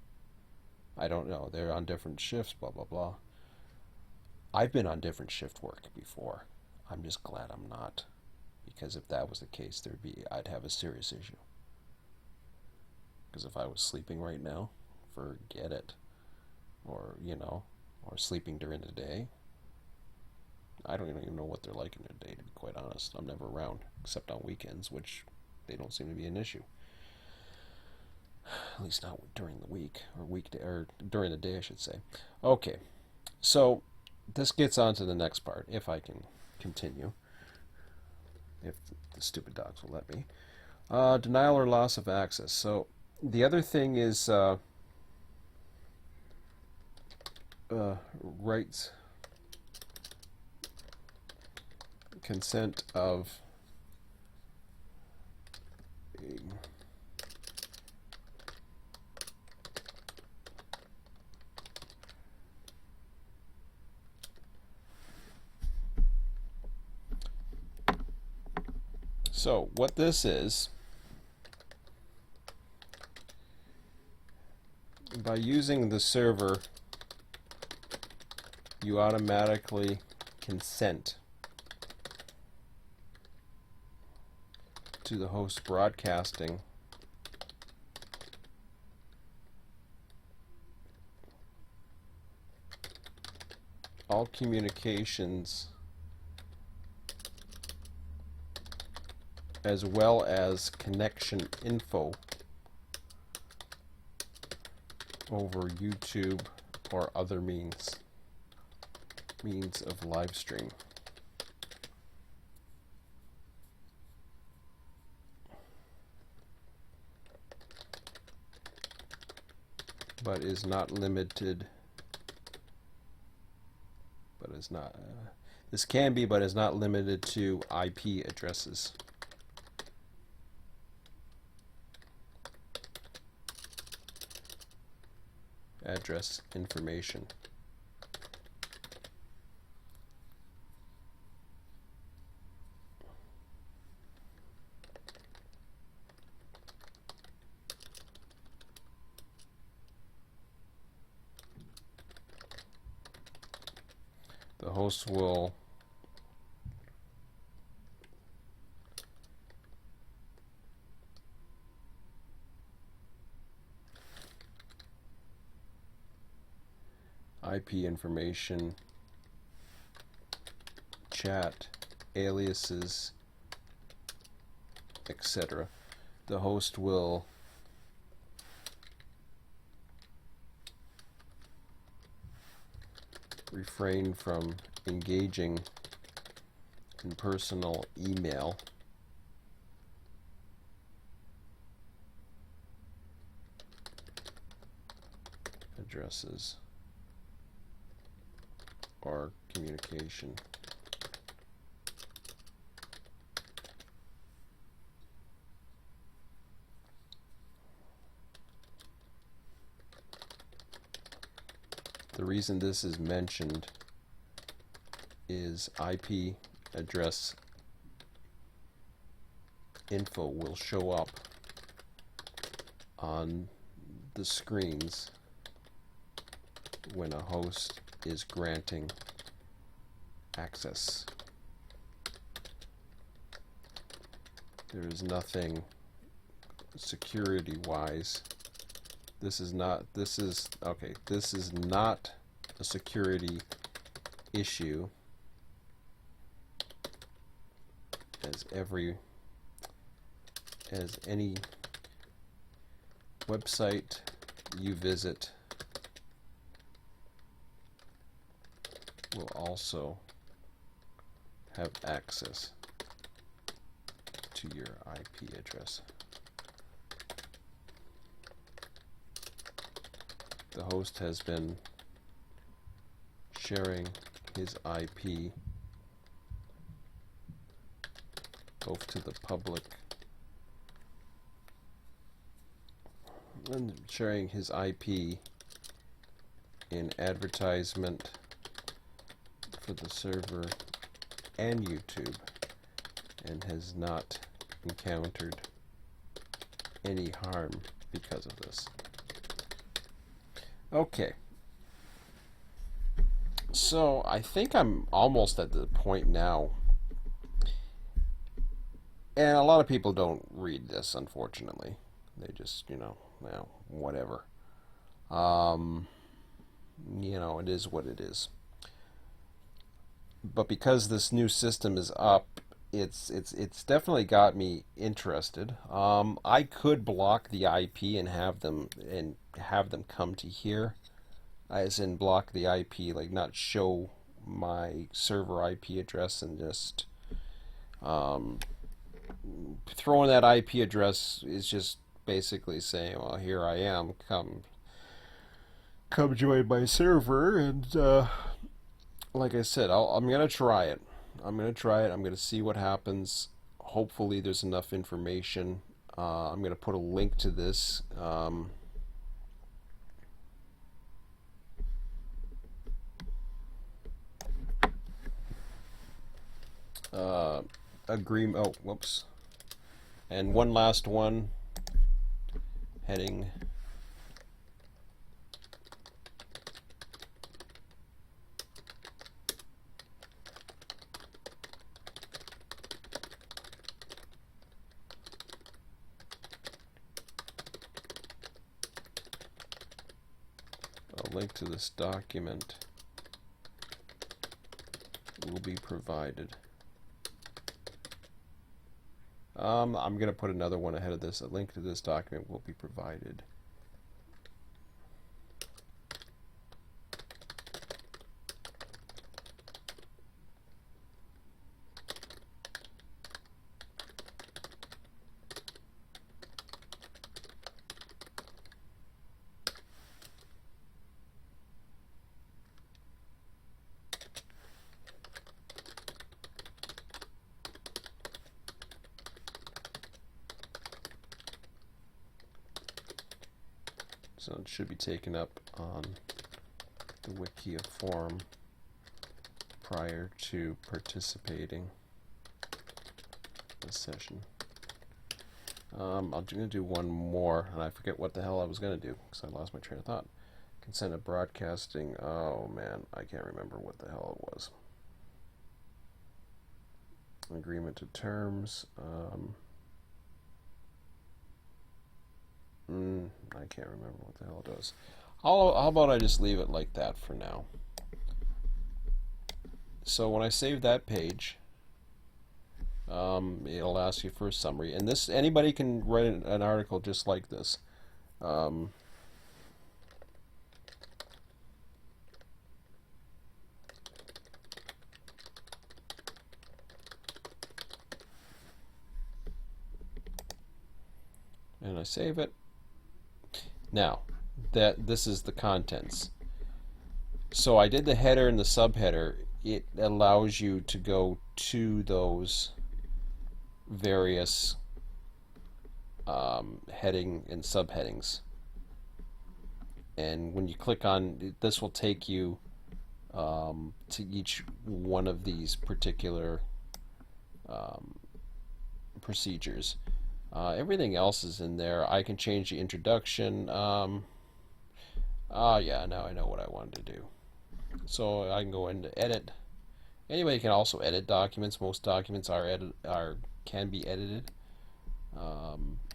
I don't know. They're on different shifts, blah blah blah. I've been on different shift work before. I'm just glad I'm not, because if that was the case, I'd have a serious issue. Because if I was sleeping right now, forget it. Or or sleeping during the day. I don't even know what they're like in the day, to be quite honest. I'm never around, except on weekends, which they don't seem to be an issue. At least not during the week, or weekday, or during the day, I should say. Okay, so this gets on to the next part, if I can continue, if the stupid dogs will let me. Denial or loss of access. So the other thing is rights consent of so what this is, by using the server, you automatically consent to the host broadcasting all communications as well as connection info over YouTube or other means of live stream. But is not limited. But is not. This can be, but is not limited to IP addresses. Address information. The host will IP information, chat, aliases, etc. The host will refrain from engaging in personal email addresses or communication. The reason this is mentioned is IP address info will show up on the screens when a host is granting access. There is nothing security-wise. This is not a security issue, as any website you visit will also have access to your IP address. The host has been sharing his IP both to the public and sharing his IP in advertisement for the server and YouTube, and has not encountered any harm because of this. Okay, so I think I'm almost at the point now, and a lot of people don't read this, unfortunately. They just, well, whatever. you know, it is what it is. But because this new system is up, it's definitely got me interested. I could block the IP and have them come to here, as in block the IP, like not show my server IP address and just um, throwing that IP address is just basically saying, well, here I am, come join my server, and like I said, I'm gonna try it. I'm gonna try it. I'm gonna see what happens. Hopefully, there's enough information. I'm gonna put a link to this. Uh, Agreement. Oh, whoops. And one last one. Heading. A link to this document will be provided. I'm going to put another one ahead of this. A link to this document will be provided. So it should be taken up on the Wikia forum prior to participating in the session. I'm going to do one more, and I forget what the hell I was going to do because I lost my train of thought. Consent of broadcasting. Oh man, I can't remember what the hell it was. Agreement to terms. I can't remember what the hell it does. How about I just leave it like that for now? So when I save that page, it'll ask you for a summary, and this anybody can write an article just like this. And I save it. Now, this is the contents. So I did the header and the subheader. It allows you to go to those various heading and subheadings. And when you click on, this will take you to each one of these particular procedures. Everything else is in there. I can change the introduction. Yeah, now I know what I wanted to do. So I can go into edit. Anybody can also edit documents. Most documents can be edited.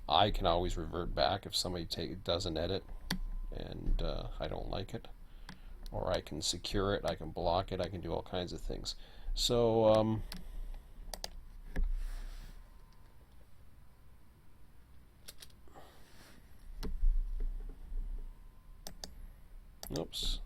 I can always revert back if somebody does an edit and I don't like it, or I can secure it. I can block it. I can do all kinds of things. So oops.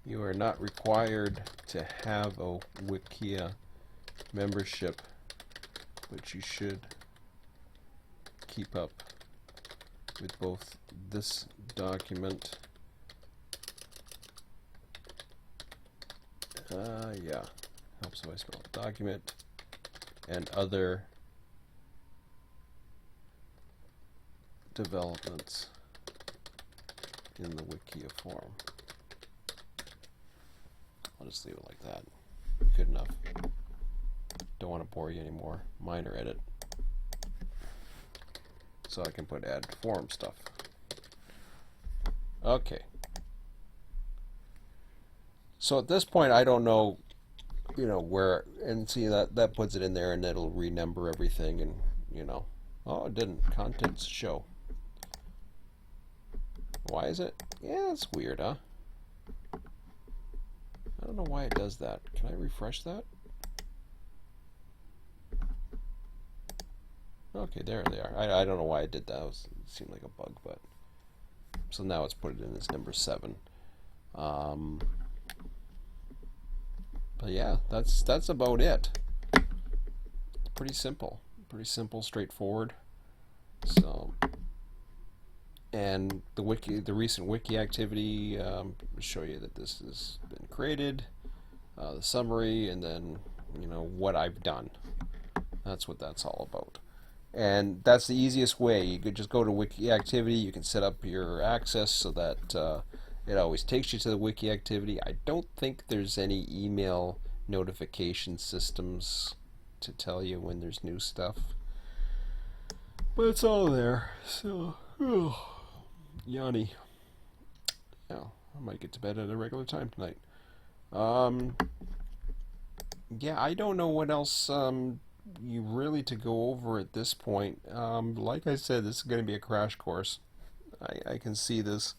You are not required to have a Wikia membership, but you should keep up with both this document. Yeah, helps if I spell document and other developments in the Wikia forum. I'll just leave it like that. Good enough. Don't want to bore you anymore. Minor edit. So I can put add forum stuff. Okay. So at this point, I don't know where, and see that puts it in there, and it'll renumber everything, and you know, oh, it didn't. Contents show. Why is it? Yeah, it's weird, huh? I don't know why it does that. Can I refresh that? Okay, there they are. I don't know why I did that. It seemed like a bug, but so now it's put it in as number 7. Um, but yeah, that's about it. It's pretty simple, straightforward. So, and the recent wiki activity, show you that this has been created, the summary, and then what I've done. That's what that's all about. And that's the easiest way. You could just go to wiki activity. You can set up your access so that it always takes you to the wiki activity. I don't think there's any email notification systems to tell you when there's new stuff, but it's all there. So, Yanni, yeah, I might get to bed at a regular time tonight. Um, yeah, I don't know what else you really to go over at this point. Like I said, this is going to be a crash course. I can see this.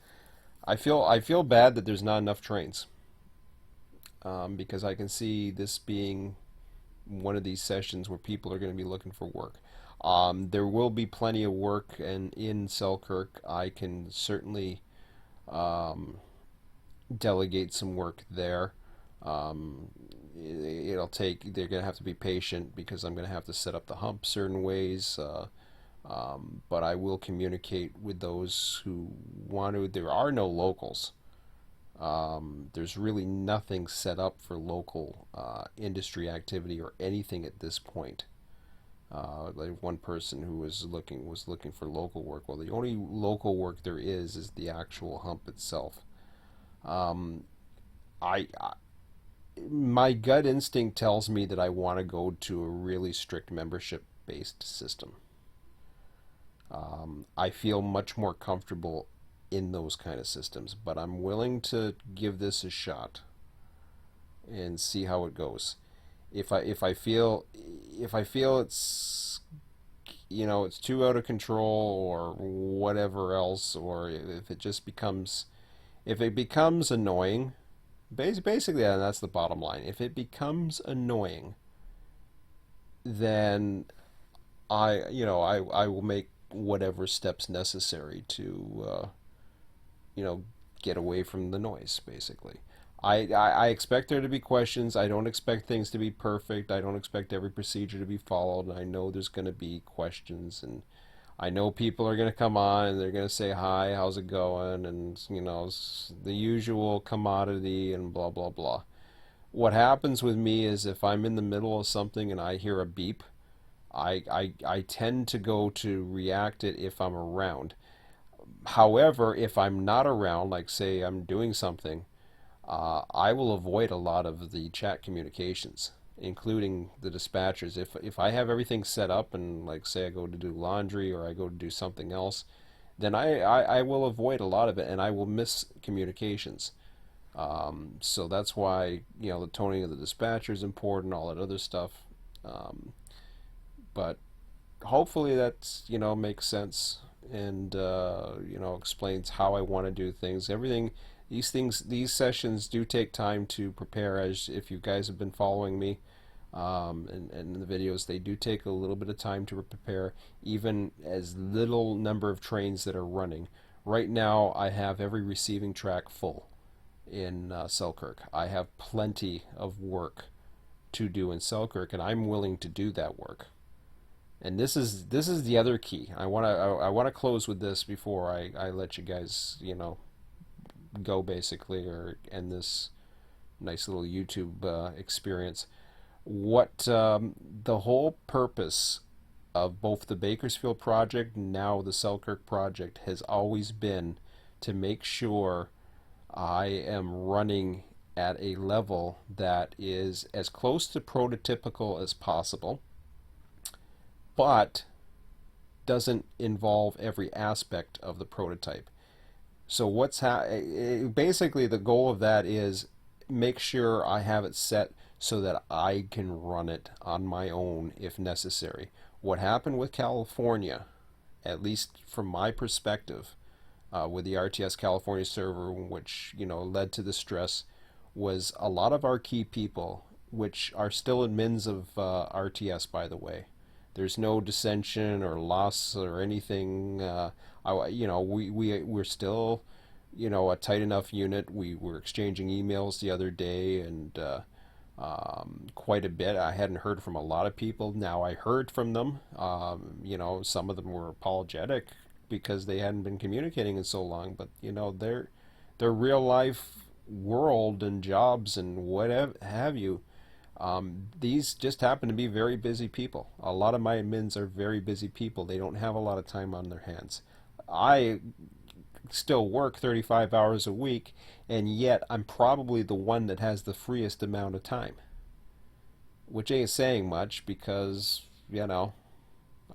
I feel bad that there's not enough trains, because I can see this being one of these sessions where people are going to be looking for work. There will be plenty of work, and in Selkirk, I can certainly um, delegate some work there. Um, it'll take. They're going to have to be patient because I'm going to have to set up the hump certain ways. But I will communicate with those who want to. There are no locals. There's really nothing set up for local industry activity or anything at this point. Like one person who was looking for local work. Well, the only local work there is the actual hump itself. Um, I my gut instinct tells me that I want to go to a really strict membership based system. I feel much more comfortable in those kind of systems, but I'm willing to give this a shot and see how it goes. If I feel it's too out of control or whatever else, or if it becomes annoying, basically, and that's the bottom line. If it becomes annoying, then I will make whatever steps necessary to you know get away from the noise. Basically, I expect there to be questions. I don't expect things to be perfect. I don't expect every procedure to be followed. I know there's going to be questions, and I know people are going to come on and they're going to say hi, how's it going, and the usual commodity and blah blah blah. What happens with me is if I'm in the middle of something and I hear a beep, I tend to go to react it if I'm around. However, if I'm not around, like say I'm doing something, I will avoid a lot of the chat communications, including the dispatchers. If I have everything set up and like say I go to do laundry or I go to do something else, then I will avoid a lot of it and I will miss communications. So that's why the toning of the dispatcher is important, all that other stuff. Um, but hopefully that's makes sense and explains how I want to do things. Everything, these sessions do take time to prepare. As if you guys have been following me, and the videos, they do take a little bit of time to prepare, even as little number of trains that are running. Right now, I have every receiving track full in Selkirk. I have plenty of work to do in Selkirk, and I'm willing to do that work. And this is the other key. I want to close with this before I let you guys go basically or end this nice little YouTube experience. What the whole purpose of both the Bakersfield project and now the Selkirk project has always been to make sure I am running at a level that is as close to prototypical as possible, but doesn't involve every aspect of the prototype. So basically the goal of that is make sure I have it set so that I can run it on my own if necessary. What happened with California, at least from my perspective, with the RTS California server, which led to the stress, was a lot of our key people, which are still admins of RTS, by the way. There's no dissension or loss or anything. We're still, a tight enough unit. We were exchanging emails the other day, and quite a bit. I hadn't heard from a lot of people. Now I heard from them. Some of them were apologetic because they hadn't been communicating in so long. But their real life world and jobs and whatever have you. These just happen to be very busy people. A lot of my admins are very busy people. They don't have a lot of time on their hands. I still work 35 hours a week, and yet I'm probably the one that has the freest amount of time, which ain't saying much because,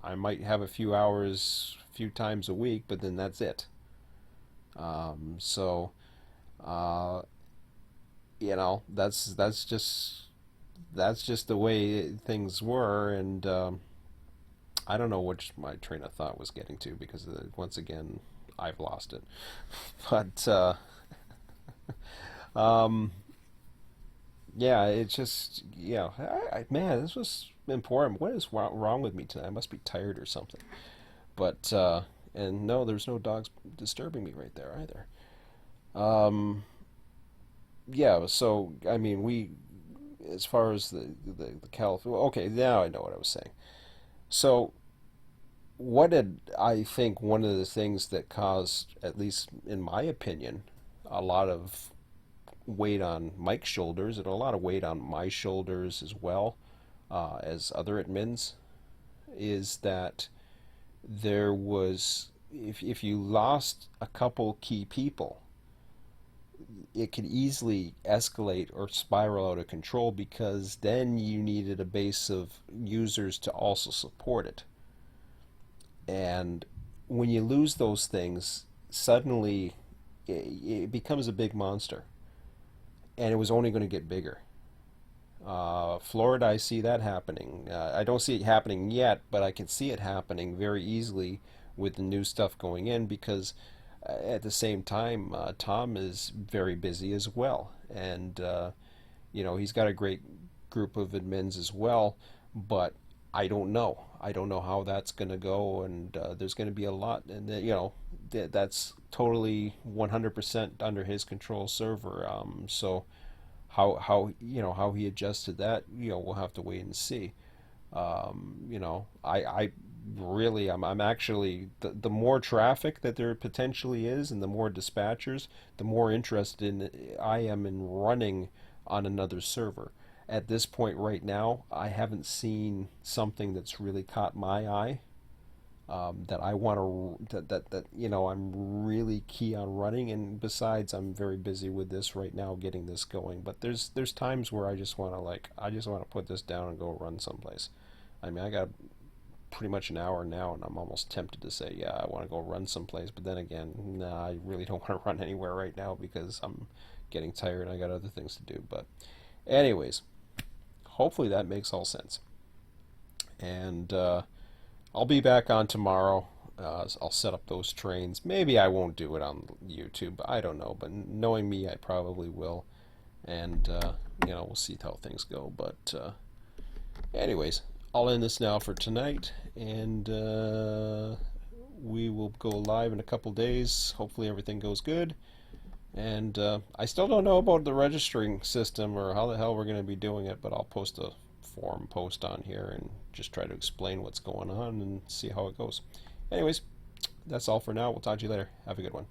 I might have a few hours, a few times a week, but then that's it. So, uh, that's just the way things were, and I don't know which my train of thought was getting to because once again I've lost it. But um, yeah, it's just man, this was important. What is wrong with me tonight? I must be tired or something. But and no, there's no dogs disturbing me right there either. Um, yeah, so I mean, as far as the California, okay, now I know what I was saying. So what did I think one of the things that caused, at least in my opinion, a lot of weight on Mike's shoulders and a lot of weight on my shoulders as well, as other admins, is that there was, if you lost a couple key people, it could easily escalate or spiral out of control because then you needed a base of users to also support it. And when you lose those things, suddenly it becomes a big monster. And it was only going to get bigger. Florida, I see that happening. I don't see it happening yet, but I can see it happening very easily with the new stuff going in because at the same time, Tom is very busy as well. And, he's got a great group of admins as well, but I don't know. I don't know how that's going to go, and there's going to be a lot, and that's totally 100% under his control server. So how he adjusted that, we'll have to wait and see. I really, I'm actually, the more traffic that there potentially is and the more dispatchers, the more interested I am in running on another server. At this point right now, I haven't seen something that's really caught my eye, that I want that I'm really key on running. And besides, I'm very busy with this right now, getting this going. But there's times where I just want to put this down and go run someplace. I mean, I got pretty much an hour now, and I'm almost tempted to say, yeah, I want to go run someplace. But then again, nah, I really don't want to run anywhere right now because I'm getting tired and I got other things to do. But anyways, hopefully that makes all sense. And I'll be back on tomorrow. I'll set up those trains. Maybe I won't do it on YouTube. I don't know, but knowing me, I probably will. And we'll see how things go. But anyways, I'll end this now for tonight, and we will go live in a couple days. Hopefully everything goes good. And I still don't know about the registering system or how the hell we're going to be doing it, but I'll post a forum post on here and just try to explain what's going on and see how it goes. Anyways, that's all for now. We'll talk to you later. Have a good one.